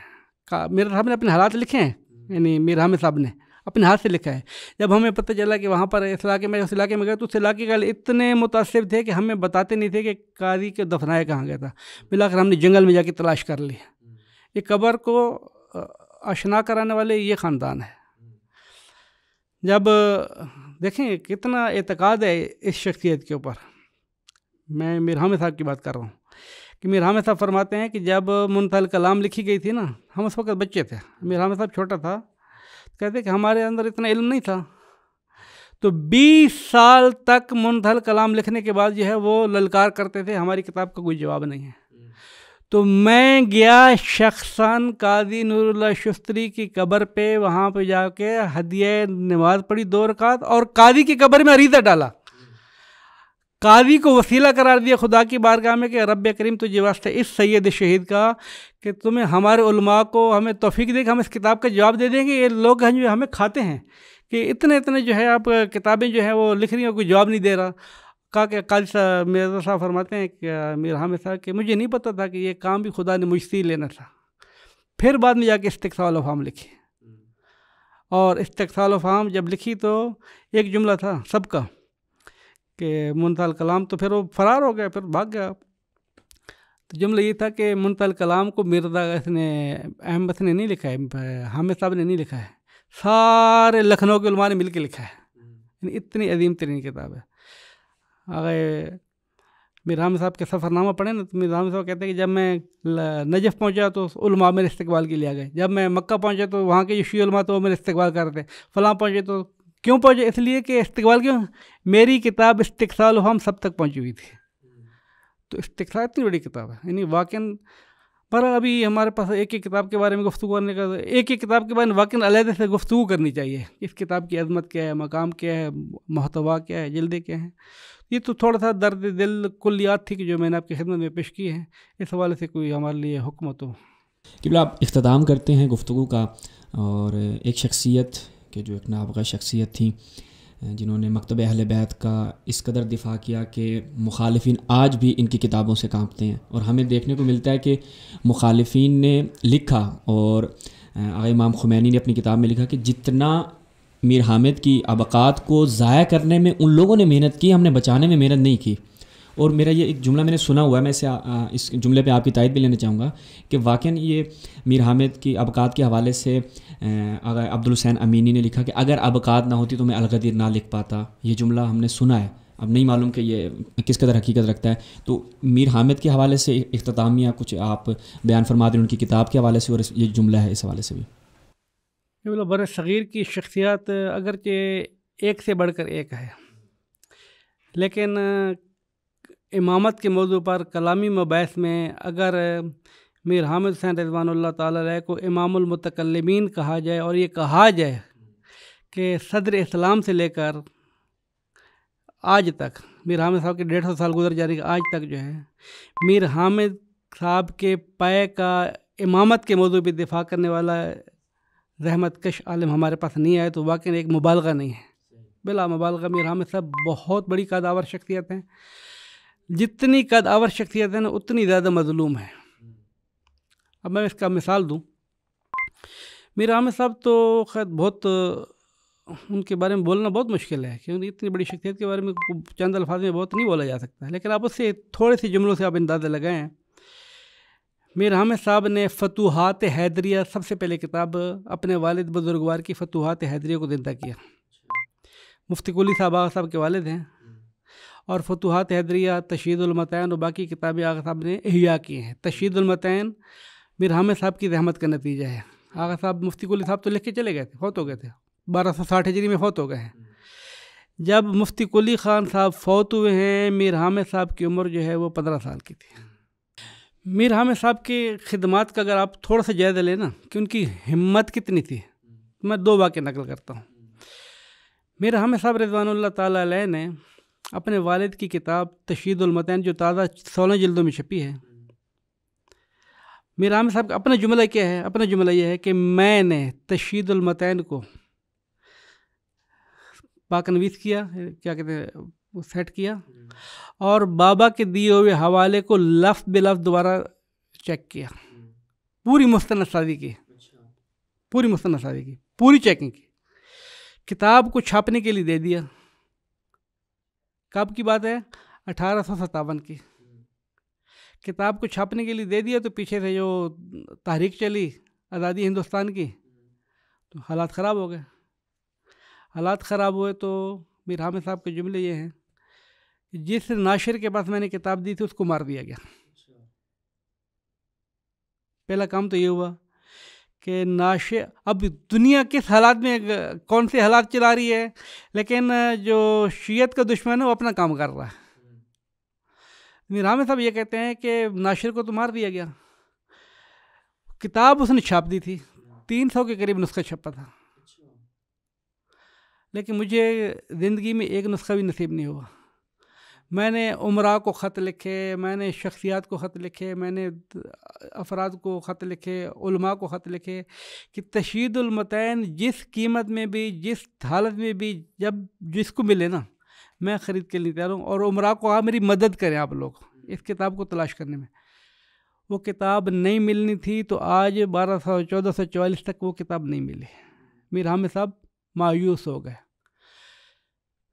میر صاحب نے اپنے حالات لکھے ہیں، یعنی میر حامد صاحب نے اپنے ہاتھ سے لکھا ہے. جب ہمیں پتہ چلا کہ وہاں پر اس علاقے میں گئے تو اس علاقے کے اتنے متاثر تھے کہ ہمیں بتاتے نہیں تھے کہ قاضی کے دفنایا کہاں گیا تھا. بالآخر ہم نے جنگل میں جا کے تلاش کر لی. یہ قبر کو آشنا کرانے والے یہ خاندان ہے. جب دیکھیں کتنا اعتقاد ہے اس شخصیت کے اوپر. میں میر حامد صاحب کی بات کر رہا ہوں کہ میر حامد صاحب فرماتے ہیں کہ جب منتہی الکلام لکھی گئی تھی نا، ہم اس وقت بچے تھے، میر حامد صاحب چھوٹا تھا، کہتے کہ ہمارے اندر اتنا علم نہیں تھا، تو 20 سال تک منتہی الکلام لکھنے کے بعد جو ہے وہ للکار کرتے تھے ہماری کتاب کا کوئی جواب نہیں ہے. تو میں گیا شخصاً قاضی نور اللہ شستری کی قبر پہ، وہاں پہ جا کے ہدیہ نماز پڑھی 2 رکعت اور قاضی کی قبر میں عریضہ ڈالا. قاضی کو وسیلہ قرار دیا خدا کی بارگاہ میں کہ رب کریم تجھے واسطہ اس سید شہید کا کہ تمہیں ہمارے علماء کو ہمیں توفیق دے کہ ہم اس کتاب کا جواب دے دیں گے. یہ لوگ ہیں جو ہمیں کھاتے ہیں کہ اتنے جو ہے آپ کتابیں جو ہیں وہ لکھ رہی ہیں، کوئی جواب نہیں دے رہا. کہا کہ قاضی صاحب مرزا صاحب فرماتے ہیں کہ میر حامد صاحب کہ مجھے نہیں پتہ تھا کہ یہ کام بھی خدا نے مجھ سے ہی لینا تھا. پھر بعد میں جا کے استقصال افہام لکھی، اور استقصال افہام جب لکھی تو ایک جملہ تھا سب کا کہ منتہی الکلام، تو پھر وہ فرار ہو گیا، پھر بھاگ گیا. تو جملہ یہ تھا کہ منتہی الکلام کو مرزا احمد نے نہیں لکھا ہے، حامد صاحب نے نہیں لکھا ہے، سارے لکھنؤ کے علماء نے مل کے لکھا ہے. یعنی اتنی عظیم ترین کتاب ہے. میر حامد صاحب کے سفر نامہ پڑھیں نا، تو میر حامد صاحب کہتے ہیں کہ جب میں نجف پہنچا تو علماء میرے استقبال کے لیے آ گئے، جب میں مکہ پہنچا تو وہاں کے جو شیعہ علماء تو وہ میرے استقبال کر رہے تھے، فلاں پہنچے تو کیوں پہنچے؟ اس لیے کہ استقبال کیوں، میری کتاب استقصال ہم سب تک پہنچی ہوئی تھی. تو استقصال اتنی بڑی کتاب ہے، یعنی واقعاً پر ابھی ہمارے پاس ایک ایک کتاب کے بارے میں گفتگو کرنے کا، ایک ایک کتاب کے بارے میں واقعی علیحدہ سے گفتگو کرنی چاہیے. اس کتاب کی عظمت کیا ہے، مقام کیا ہے، محتوا کیا ہے، جلدیں کیا ہیں. یہ تو تھوڑا سا درد دل کلیات تھی کہ جو میں نے آپ کی خدمت میں پیش کی ہے. اس حوالے سے کوئی ہمارے لیے حکم ہو تو. قبلہ آپ اختتام کرتے ہیں گفتگو کا، اور ایک شخصیت کہ جو ایک نابغہ شخصیت تھیں جنہوں نے مکتب اہل بیت کا اس قدر دفاع کیا کہ مخالفین آج بھی ان کی کتابوں سے کانپتے ہیں. اور ہمیں دیکھنے کو ملتا ہے کہ مخالفین نے لکھا، اور آقا امام خمینی نے اپنی کتاب میں لکھا کہ جتنا میر حامد کی ابقات کو ضائع کرنے میں ان لوگوں نے محنت کی، ہم نے بچانے میں محنت نہیں کی. اور میرا یہ ایک جملہ میں نے سنا ہوا ہے، میں اس جملے پہ آپ کی تائید بھی لینا چاہوں گا کہ واقعاً یہ میر حامد کی ابقات کے حوالے سے آقا عبدالحسین امینی نے لکھا کہ اگر ابقات نہ ہوتی تو میں الغدیر نہ لکھ پاتا. یہ جملہ ہم نے سنا ہے، اب نہیں معلوم کہ یہ کس قدر حقیقت رکھتا ہے. تو میر حامد کے حوالے سے اختتامیہ کچھ آپ بیان فرما دیں ان کی کتاب کے حوالے سے، اور یہ جملہ ہے اس حوالے سے بھی. بر صغیر کی شخصیات اگرچہ ایک سے بڑھ کر ایک ہے، لیکن امامت کے موضوع پر کلامی مباحث میں اگر میر حامد حسین رضوان اللہ تعالیٰ علیہ کو امام المتکلمین کہا جائے، اور یہ کہا جائے کہ صدر اسلام سے لے کر آج تک، میر حامد صاحب کے 150 سال گزر جانے کے آج تک جو ہے میر حامد صاحب کے پائے کا امامت کے موضوع پہ دفاع کرنے والا رحمت کش عالم ہمارے پاس نہیں آئے تو واقعی ایک مبالغہ نہیں ہے. بلا مبالغہ میر حامد صاحب بہت بڑی قدآور شخصیت ہیں. جتنی قدآور شخصیت ہے نا اتنی زیادہ مظلوم ہے. اب میں اس کا مثال دوں. میر حامد صاحب تو خیر بہت، ان کے بارے میں بولنا بہت مشکل ہے کیونکہ اتنی بڑی شخصیت کے بارے میں چند الفاظ میں بہت نہیں بولا جا سکتا، لیکن آپ اس سے تھوڑے سے جملوں سے آپ اندازہ لگائیں. میر حامد صاحب نے فتوحات حیدریہ، سب سے پہلے کتاب اپنے والد بزرگوار کی فتوحات حیدریہ کو زندہ کیا. مفتی قلی صاحب آغا صاحب کے والد ہیں، اور فتوحات حیدریہ، تشہید المتین اور باقی کتابیں آغا صاحب نے احیاء کی ہیں. تشہید المتین میر حامد صاحب کی رحمت کا نتیجہ ہے. آغا صاحب مفتی قلی صاحب تو لکھ کے چلے گئے تھے، فوت ہو گئے تھے، 1260 ہجری میں فوت ہو گئے ہیں. جب مفتی قلی خان صاحب فوت ہوئے ہیں میر حامد صاحب کی عمر جو ہے وہ 15 سال کی تھی. میر حامد صاحب کی خدمات کا اگر آپ تھوڑا سا جائزہ لیں نا کہ ان کی ہمت کتنی تھی، میں 2 واقعے نقل کرتا ہوں. میر حامد صاحب رضوان اللہ تعالیٰ علیہ نے اپنے والد کی کتاب تشہید المتین جو تازہ 16 جلدوں میں چھپی ہے، میر حامد صاحب کا اپنا جملہ کیا ہے؟ اپنا جملہ یہ ہے کہ میں نے تشہید المتین کو پاک نویس کیا، کیا کہتے ہیں، سیٹ کیا، اور بابا کے دیے ہوئے حوالے کو لفظ بلفظ دوبارہ چیک کیا، پوری مستند سازی کی، پوری چیکنگ کی. کتاب کو چھاپنے کے لیے دے دیا. کب کی بات ہے؟ 1857 کی. کتاب کو چھاپنے کے لیے دے دیا تو پیچھے سے جو تحریک چلی آزادی ہندوستان کی تو حالات خراب ہو گئے. حالات خراب ہوئے تو میر حامد صاحب کے جملے یہ ہیں کہ جس ناشر کے پاس میں نے کتاب دی تھی اس کو مار دیا گیا. پہلا کام تو یہ ہوا کہ ناشر، اب دنیا کس حالات میں کون سے حالات چلا رہی ہے، لیکن جو شیعت کا دشمن ہے وہ اپنا کام کر رہا ہے. میر حامد صاحب یہ کہتے ہیں کہ ناشر کو تو مار دیا گیا، کتاب اس نے چھاپ دی تھی، 300 کے قریب نسخہ چھپا تھا، لیکن مجھے زندگی میں ایک نسخہ بھی نصیب نہیں ہوا. میں نے عمراء کو خط لکھے، میں نے شخصیات کو خط لکھے، میں نے افراد کو خط لکھے، علماء کو خط لکھے کہ تشہید المتین جس قیمت میں بھی، جس حالت میں بھی، جب جس کو ملے نا میں خرید کے لیے تیار ہوں، اور عمراء کو میری مدد کریں آپ لوگ اس کتاب کو تلاش کرنے میں. وہ کتاب نہیں ملنی تھی تو آج 1444 تک وہ کتاب نہیں ملی. میر حامد صاحب مایوس ہو گئے.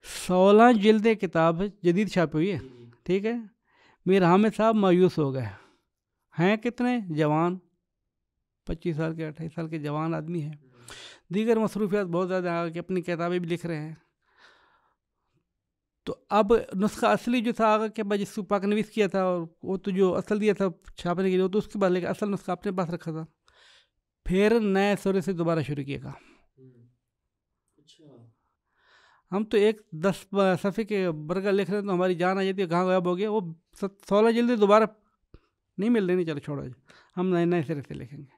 16 جلدیں کتاب جدید چھاپی ہوئی ہے، ٹھیک ہے. میر حامد صاحب مایوس ہو گئے. ہیں کتنے جوان، 25 سال کے 28 سال کے جوان آدمی ہیں، دیگر مصروفیات بہت زیادہ ہیں کہ اپنی کتابیں بھی لکھ رہے ہیں. تو اب نسخہ اصلی جو تھا آگا کہ جس کو پاک نویس کیا تھا، اور وہ تو جو اصل دیا تھا چھاپنے کے لیے تو اس کے بعد لے کے اصل نسخہ اپنے پاس رکھا تھا. پھر نئے سرے سے دوبارہ شروع کیا گا. ہم تو ایک 10 صفحے کے برگا لکھ رہے ہیں تو ہماری جان آ جاتی ہے کہاں غائب ہو گیا. وہ 16 جلدیں دوبارہ نہیں مل رہی نہیں، چلو چھوڑو ہم نئے سرے سے لکھیں گے.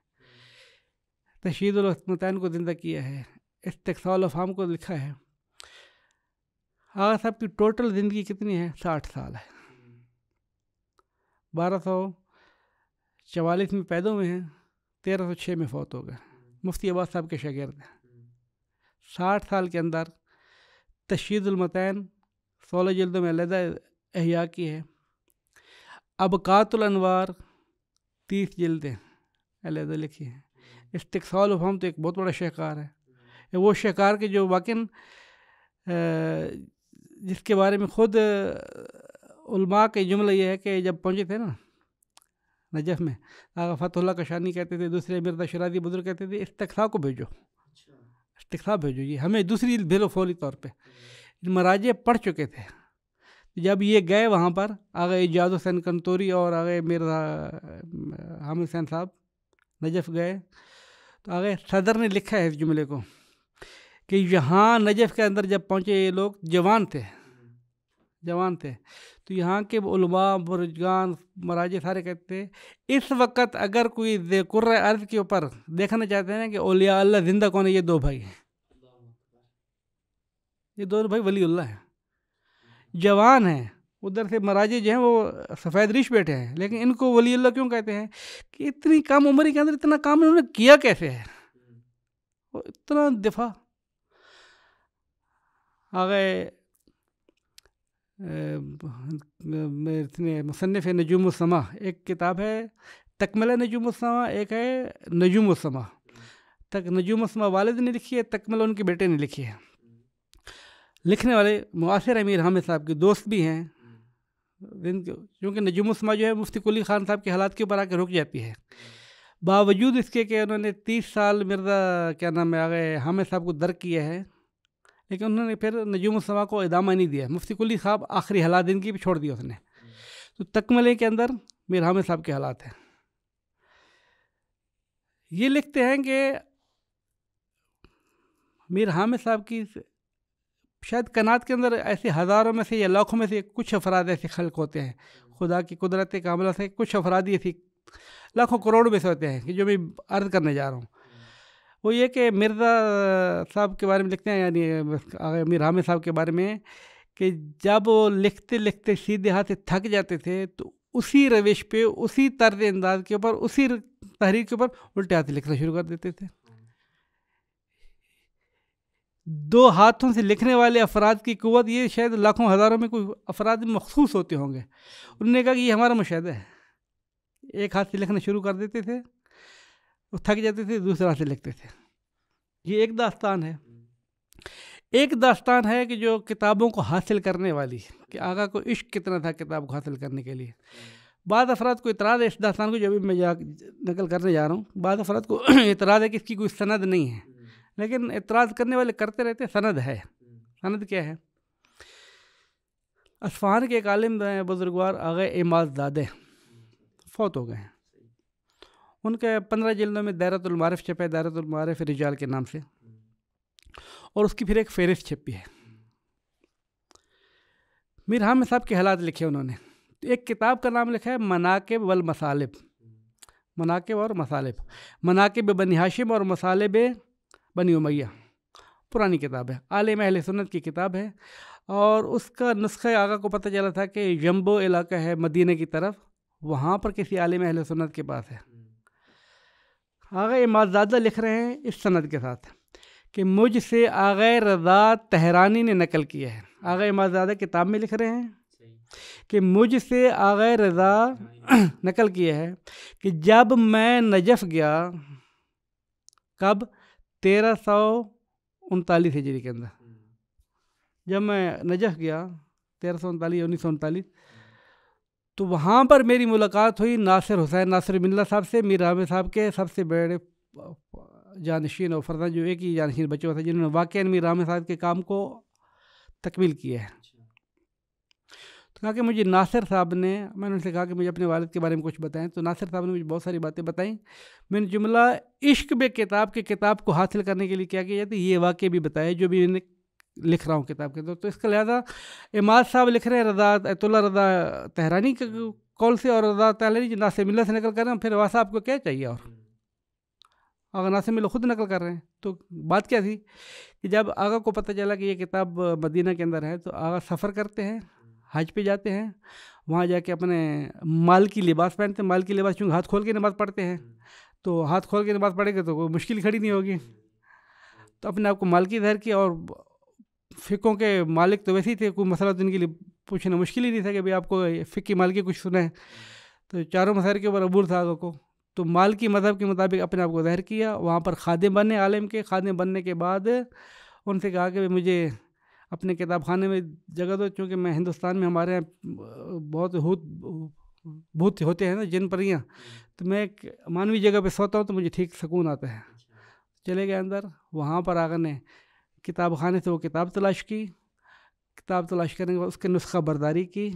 تشہید المتین کو زندہ کیا ہے. استقصال افہام کو لکھا ہے. آغا صاحب کی ٹوٹل زندگی کتنی ہے؟ 60 سال ہے. 1244 میں پیدا ہوئے ہیں، 1306 میں فوت ہو گئے. مفتی عباس صاحب کے شاگرد ہیں. 60 سال کے اندر تشہید المتین 16 جلدوں میں علیحدہ احیاء کی ہے. ابقات الانوار 30 جلدیں علیحدہ لکھی ہیں. استقصال افہام تو ایک بہت بڑا شاہکار ہے. وہ شاہکار کے جو واقعاً جس کے بارے میں خود علماء کا جملہ یہ ہے کہ جب پہنچے تھے نا نجف میں، آغا فتح اللہ کشانی کہتے تھے، دوسرے مرزا شرازی بزرگ کہتے تھے استقصا کو بھیجو، استقصا بھیجو، یہ ہمیں دوسری بھیجو فوری طور پہ. مراجع پڑھ چکے تھے. جب یہ گئے وہاں پر آغا ایجاد حسین کنتوری اور آغا مرزا حامد حسین صاحب نجف گئے، تو آغا صدر نے لکھا ہے اس جملے کو کہ یہاں نجف کے اندر جب پہنچے یہ لوگ جوان تھے، تو یہاں کے علماء برجگان مراجع سارے کہتے تھے اس وقت اگر کوئی ذکر ارض کے اوپر دیکھنا چاہتے ہیں کہ اولیاء اللہ زندہ کون ہے، یہ دو بھائی ہیں. یہ دونوں بھائی ولی اللہ ہیں، جوان ہیں. ادھر سے مراجع جو ہیں وہ سفید ریش بیٹھے ہیں، لیکن ان کو ولی اللہ کیوں کہتے ہیں کہ اتنی کم عمری کے اندر اتنا کام انہوں نے کیا کیسے ہے، اتنا دفاع. آگے مصنف نجوم السما ایک کتاب ہے، تکملہ نجوم السما، ایک ہے نجوم السما. نجوم السما والد نے لکھی ہے، تکملہ ان کے بیٹے نے لکھی ہے. لکھنے والے معاصر امیر حامد صاحب کے دوست بھی ہیں، کیونکہ نجوم السما جو ہے مفتی قلی خان صاحب کے حالات کے اوپر آ کے رک جاتی ہے. باوجود اس کے کہ انہوں نے 30 سال مرزا کیا نام ہے آگے حامد صاحب کو درک کیا ہے، لیکن انہوں نے پھر نجوم السما کو ادامہ نہیں دیا. مفتی قلی صاحب آخری حالات دن کی بھی چھوڑ دیا اس نے. تو تکملے کے اندر میر حامد صاحب کے حالات ہیں. یہ لکھتے ہیں کہ میر حامد صاحب کی شاید کائنات کے اندر ایسے ہزاروں میں سے یا لاکھوں میں سے کچھ افراد ایسے خلق ہوتے ہیں خدا کی قدرت کاملہ سے، کچھ افراد ایسی لاکھوں کروڑوں میں سے ہوتے ہیں کہ جو میں عرض کرنے جا رہا ہوں. وہ یہ کہ مرزا صاحب کے بارے میں لکھتے ہیں، یعنی امیر حامد صاحب کے بارے میں، کہ جب وہ لکھتے لکھتے سیدھے ہاتھ سے تھک جاتے تھے تو اسی روش پہ، اسی طرز انداز کے اوپر، اسی تحریر کے اوپر الٹے ہاتھ سے لکھنا شروع کر دیتے تھے. 2 ہاتھوں سے لکھنے والے افراد کی قوت یہ شاید لاکھوں ہزاروں میں کوئی افراد مخصوص ہوتے ہوں گے. انہوں نے کہا کہ یہ ہمارا مشاہدہ ہے. ایک ہاتھ سے لکھنا شروع کر دیتے تھے، وہ تھک جاتے تھے، دوسرے ہاتھ سے لکھتے تھے. یہ ایک داستان ہے. ایک داستان ہے کہ جو کتابوں کو حاصل کرنے والی، کہ آقا کو عشق کتنا تھا کتاب کو حاصل کرنے کے لیے. بعض افراد کو اعتراض ہے اس داستان کو جو ابھی میں نقل کرنے جا رہا ہوں، بعض افراد کو اعتراض ہے کہ اس کی کوئی سند نہیں ہے، لیکن اعتراض کرنے والے کرتے رہتے. سند ہے. سند کیا ہے؟ اصفہان کے ایک عالم بزرگوار آغا عماد زادہ فوت ہو گئے ہیں. ان کے 15 جلدوں میں دائرۃ المعارف چھپے، دائرۃ المعارف رجال کے نام سے، اور اس کی پھر ایک فہرست چھپی ہے. میر حامد صاحب کے حالات لکھے انہوں نے. ایک کتاب کا نام لکھا ہے مناقب والمصالب، مناقب اور مصالب، مناقب بنی ہاشم اور مصالب بنی امیہ. پرانی کتاب ہے، عالم اہل سنت کی کتاب ہے، اور اس کا نسخہ آقا کو پتہ چلا تھا کہ جمبو علاقہ ہے مدینہ کی طرف، وہاں پر کسی عالم اہل سنت کے پاس ہے. آغا عماد زادہ لکھ رہے ہیں اس سند کے ساتھ کہ مجھ سے آغا رضا تہرانی نے نقل کیا ہے. آغا عماد زادہ کتاب میں لکھ رہے ہیں کہ مجھ سے آغا رضا نقل کیا ہے کہ جب میں نجف گیا، کب؟ 1339 ہجری کے اندر. جب میں نجف گیا 1339 1939، تو وہاں پر میری ملاقات ہوئی ناصر حسین ناصر ملہ صاحب سے، میر حامد صاحب کے سب سے بڑے جانشین اور فرزند، جو ایک ہی جانشین بچے ہوتے ہیں جنہوں نے واقعاً میر حامد صاحب کے کام کو تکمیل کیا ہے. تو کہا کہ مجھے ناصر صاحب نے، میں نے ان سے کہا کہ مجھے اپنے والد کے بارے میں کچھ بتائیں، تو ناصر صاحب نے مجھے بہت ساری باتیں بتائیں. میں نے جملہ عشق بے کتاب کے کتاب کو حاصل کرنے کے لیے کیا کیا جاتا ہے یہ واقعے بھی بتائے جو بھی میں لکھ رہا ہوں کتاب کے اندر. تو اس کا لہٰذا عماد صاحب لکھ رہے ہیں رضا ایت اللہ رضا تہرانی قول سے اور اللہ تعالیٰ جو ناصر ملت سے نقل کر رہے ہیں، پھر واسطہ آپ کو کیا چاہیے؟ اور اگر ناصر ملت خود نقل کر رہے ہیں تو بات کیا تھی کہ جب آغا کو پتہ چلا کہ یہ کتاب مدینہ کے اندر ہے تو آغا سفر کرتے ہیں، حج پہ جاتے ہیں، وہاں جا کے اپنے مال کی لباس پہنتے ہیں. مال کی لباس چونکہ ہاتھ کھول کے نماز پڑھتے ہیں، تو ہاتھ کھول کے نماز پڑھے گا تو کوئی مشکل کھڑی نہیں ہوگی. تو اپنے آپ کو مال کی ظاہر کیا، اور فقوں کے مالک تو ویسے ہی تھے، کوئی مسئلہ تو ان کے لیے پوچھنا مشکل ہی نہیں تھا کہ بھائی آپ کو فقہ مال کی کچھ سنیں. تو چاروں مسائل کے اوپر عبور تھا آگا کو. تو مال کی مذہب کے مطابق اپنے آپ کو ظاہر کیا، وہاں پر خادم بنے عالم کے. خادم بننے کے بعد ان سے کہا کہ مجھے اپنے کتاب خانے میں جگہ دو، چونکہ میں ہندوستان میں ہمارے یہاں بہت بھوت ہوتے ہیں نا، جن پریاں، تو میں ایک مانوی جگہ پہ سوتا ہوں تو مجھے ٹھیک سکون آتا ہے. چلے گئے اندر، وہاں پر آگا نے کتاب خانے سے وہ کتاب تلاش کی. کتاب تلاش کرنے کے بعد اس کے نسخہ برداری کی.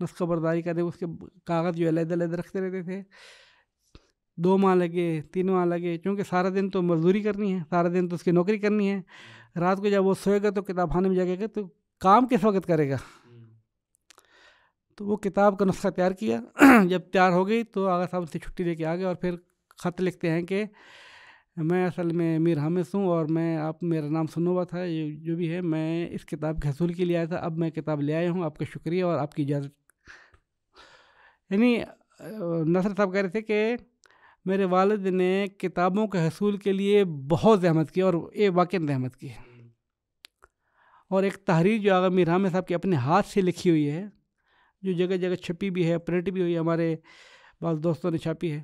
نسخہ برداری کرنے اس کے کاغذ جو علیحدہ علیحدہ رکھتے رہتے تھے. 2 ماہ لگے، 3 ماہ لگے، چونکہ سارا دن تو مزدوری کرنی ہے، سارا دن تو اس کی نوکری کرنی ہے. رات کو جب وہ سوئے گا تو کتاب خانے میں جائے گا تو کام کس وقت کرے گا. تو وہ کتاب کا نسخہ تیار کیا. جب تیار ہو گئی تو آغا صاحب سے چھٹی لے کے آ گئے اور پھر خط لکھتے ہیں کہ میں اصل میں میر حامد ہوں اور میں آپ میرا نام سنا ہوا تھا، یہ جو بھی ہے میں اس کتاب کے حصول کے لیے آیا تھا، اب میں کتاب لے آیا ہوں، آپ کا شکریہ اور آپ کی اجازت. یعنی نصر صاحب کہہ رہے تھے کہ میرے والد نے کتابوں کے حصول کے لیے بہت زحمت کی، اور یہ واقعی زحمت کی. اور ایک تحریر جو آغا میر حامد صاحب کی اپنے ہاتھ سے لکھی ہوئی ہے، جو جگہ جگہ چھپی بھی ہے، پرنٹ بھی ہوئی ہے، ہمارے بعض دوستوں نے چھاپی ہے.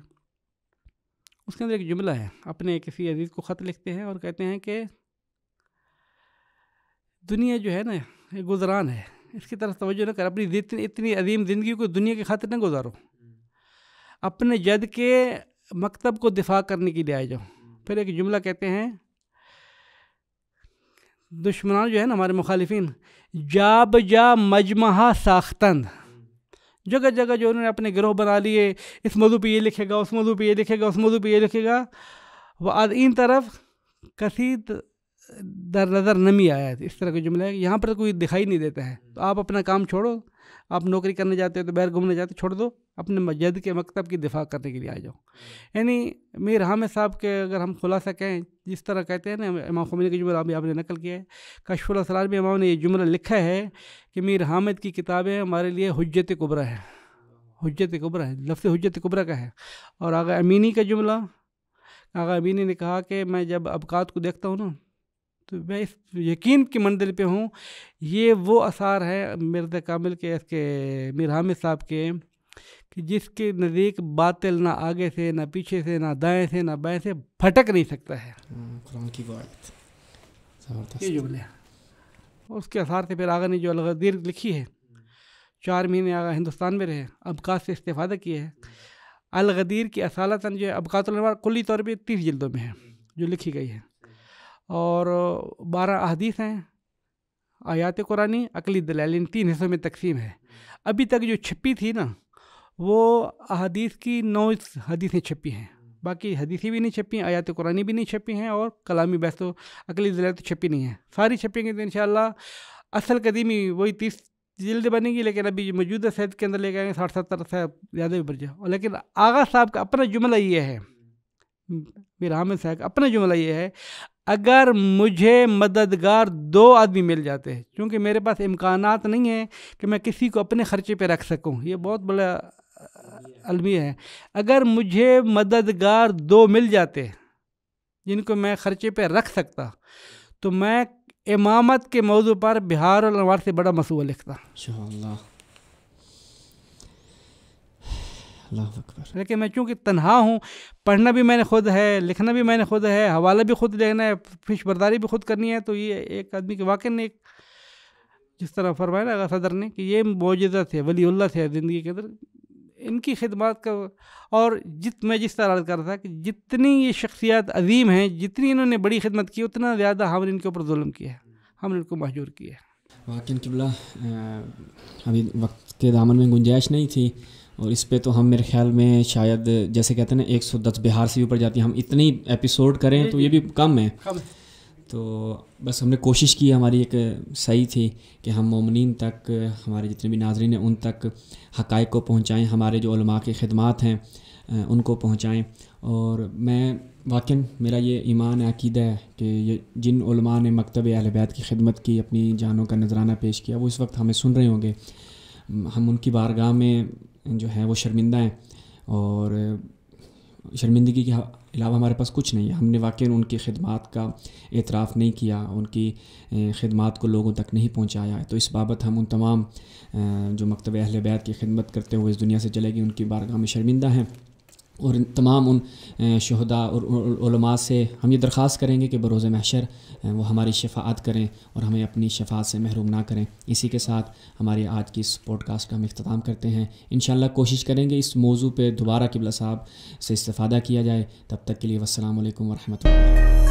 اس کے اندر ایک جملہ ہے، اپنے کسی عزیز کو خط لکھتے ہیں اور کہتے ہیں کہ دنیا جو ہے نا یہ گزران ہے، اس کی طرف توجہ نہ کر، اپنی اتنی عظیم زندگی کو دنیا کی خاطر نہ گزارو، اپنے جد کے مکتب کو دفاع کرنے کے لیے آئے جاؤ. پھر ایک جملہ کہتے ہیں، دشمنان جو ہے نا ہمارے مخالفین، جا بجا مجمع ساختند، جگہ جگہ جو انہوں نے اپنے گروہ بنا لیے، اس موضوع پہ یہ لکھے گا، اس موضوع پہ یہ لکھے گا، اس موضوع پہ یہ لکھے گا، وہ ان طرف کثیر در نظر نمی آیا. اس طرح کا جملہ ہے، یہاں پر کوئی دکھائی نہیں دیتا ہے. تو آپ اپنا کام چھوڑو، آپ نوکری کرنے جاتے ہو تو باہر گھومنے جاتے چھوڑ دو، اپنے مسجد کے مکتب کی دفاع کرنے کے لیے آ جاؤ. یعنی میر حامد صاحب کے اگر ہم خلاصہ کہیں، جس طرح کہتے ہیں نا امام خمینی کا جملہ آپ نے نقل کیا ہے، کشف الاسرار میں امام نے یہ جملہ لکھا ہے کہ میر حامد کی کتابیں ہمارے لیے حجت کبریٰ ہے. حجت کبریٰ ہے، لفظ حجت کبریٰ کا ہے. اور آغا امینی کا جملہ، آغا امینی نے کہا کہ میں جب ابقات کو دیکھتا ہوں نا تو میں اس یقین کی منزل پہ ہوں، یہ وہ آثار ہے مرزا کامل کے، اس کے میر حامد صاحب کے، کہ جس کے نزدیک باطل نہ آگے سے، نہ پیچھے سے، نہ دائیں سے، نہ بائیں سے پھٹک نہیں سکتا ہے. قرآن کی بات یہ جملے اس کے اثار سے پھر آغا نے جو الغدیر لکھی ہے، 4 مہینے آغا ہندوستان میں رہے، ابقات سے استفادہ کیا ہے. الغدیر کی اصالتاً جو ہے ابقات الانوار کلی طور پہ 30 جلدوں میں ہے جو لکھی گئی ہے، اور 12 احادیث ہیں، آیات قرآنی، عقلی دلائل، ان 3 حصوں میں تقسیم ہے. ابھی تک جو چھپی تھی نا وہ احادیث کی 9 حدیثیں چھپی ہیں، باقی حدیثیں بھی نہیں چھپی ہیں، آیات قرآنی بھی نہیں چھپی ہیں، اور کلامی بحث و عقلی دلائل تو چھپی نہیں ہیں. ساری چھپیں گے تو انشاءاللہ اصل قدیمی وہی 30 جلد بنے گی، لیکن ابھی موجودہ صحت کے اندر لے کے آئیں گے 60-70 سے زیادہ بھی بڑھ جائے. لیکن آغا صاحب کا اپنا جملہ یہ ہے، میر حامد صاحب کا اپنا جملہ یہ ہے، اگر مجھے مددگار 2 آدمی مل جاتے ہیں، کیونکہ میرے پاس امکانات نہیں ہیں کہ میں کسی کو اپنے خرچے پہ رکھ سکوں، یہ بہت بڑا المیہ ہے. اگر مجھے مددگار 2 مل جاتے جن کو میں خرچے پہ رکھ سکتا تو میں امامت کے موضوع پر بہار الانوار سے بڑا مسئلہ لکھتا. انشاءاللہ. اللہ اکبر. لیکن میں چونکہ تنہا ہوں، پڑھنا بھی میں نے خود ہے، لکھنا بھی میں نے خود ہے، حوالہ بھی خود لینا ہے، فش برداری بھی خود کرنی ہے، تو یہ ایک آدمی کے واقع نے جس طرح فرمایا نا آغا صدر نے کہ یہ معجزہ تھے، ولی اللہ تھے زندگی کے اندر، ان کی خدمات کا. اور میں جس طرح عرض کر رہا تھا کہ جتنی یہ شخصیات عظیم ہیں، جتنی انہوں نے بڑی خدمت کی، اتنا زیادہ ہم نے ان کے اوپر ظلم کیا ہے، ہم نے ان کو محجور کیا ہے. واقعاً قبلہ ابھی وقت کے دامن میں گنجائش نہیں تھی، اور اس پہ تو ہم میرے خیال میں شاید جیسے کہتے ہیں نا 110 بہار سے بھی اوپر جاتی ہیں، ہم اتنی ایپیسوڈ کریں تو یہ بھی کم ہے. تو بس ہم نے کوشش کی، ہماری ایک صحیح تھی کہ ہم مومنین تک، ہمارے جتنے بھی ناظرین ہیں ان تک حقائق کو پہنچائیں، ہمارے جو علماء کی خدمات ہیں ان کو پہنچائیں. اور میں واقعاً میرا یہ ایمان عقیدہ ہے کہ یہ جن علماء نے مکتب اہل بیت کی خدمت کی، اپنی جانوں کا نظرانہ پیش کیا، وہ اس وقت ہمیں سن رہے ہوں گے. ہم ان کی بارگاہ میں جو ہے وہ شرمندہ ہیں، اور شرمندگی کے علاوہ ہمارے پاس کچھ نہیں ہے. ہم نے واقعاً ان کی خدمات کا اعتراف نہیں کیا، ان کی خدمات کو لوگوں تک نہیں پہنچایا. تو اس بابت ہم ان تمام جو مکتب اہل بیت کی خدمت کرتے ہوئے اس دنیا سے چلے گئے ان کی بارگاہ میں شرمندہ ہیں. اور تمام ان شہداء اور علماء سے ہم یہ درخواست کریں گے کہ بروز محشر وہ ہماری شفاعت کریں اور ہمیں اپنی شفاعت سے محروم نہ کریں. اسی کے ساتھ ہماری آج کی اس پوڈ کاسٹ کا ہم اختتام کرتے ہیں. انشاءاللہ کوشش کریں گے اس موضوع پہ دوبارہ قبلہ صاحب سے استفادہ کیا جائے. تب تک کے لیے والسلام علیکم ورحمۃ اللہ.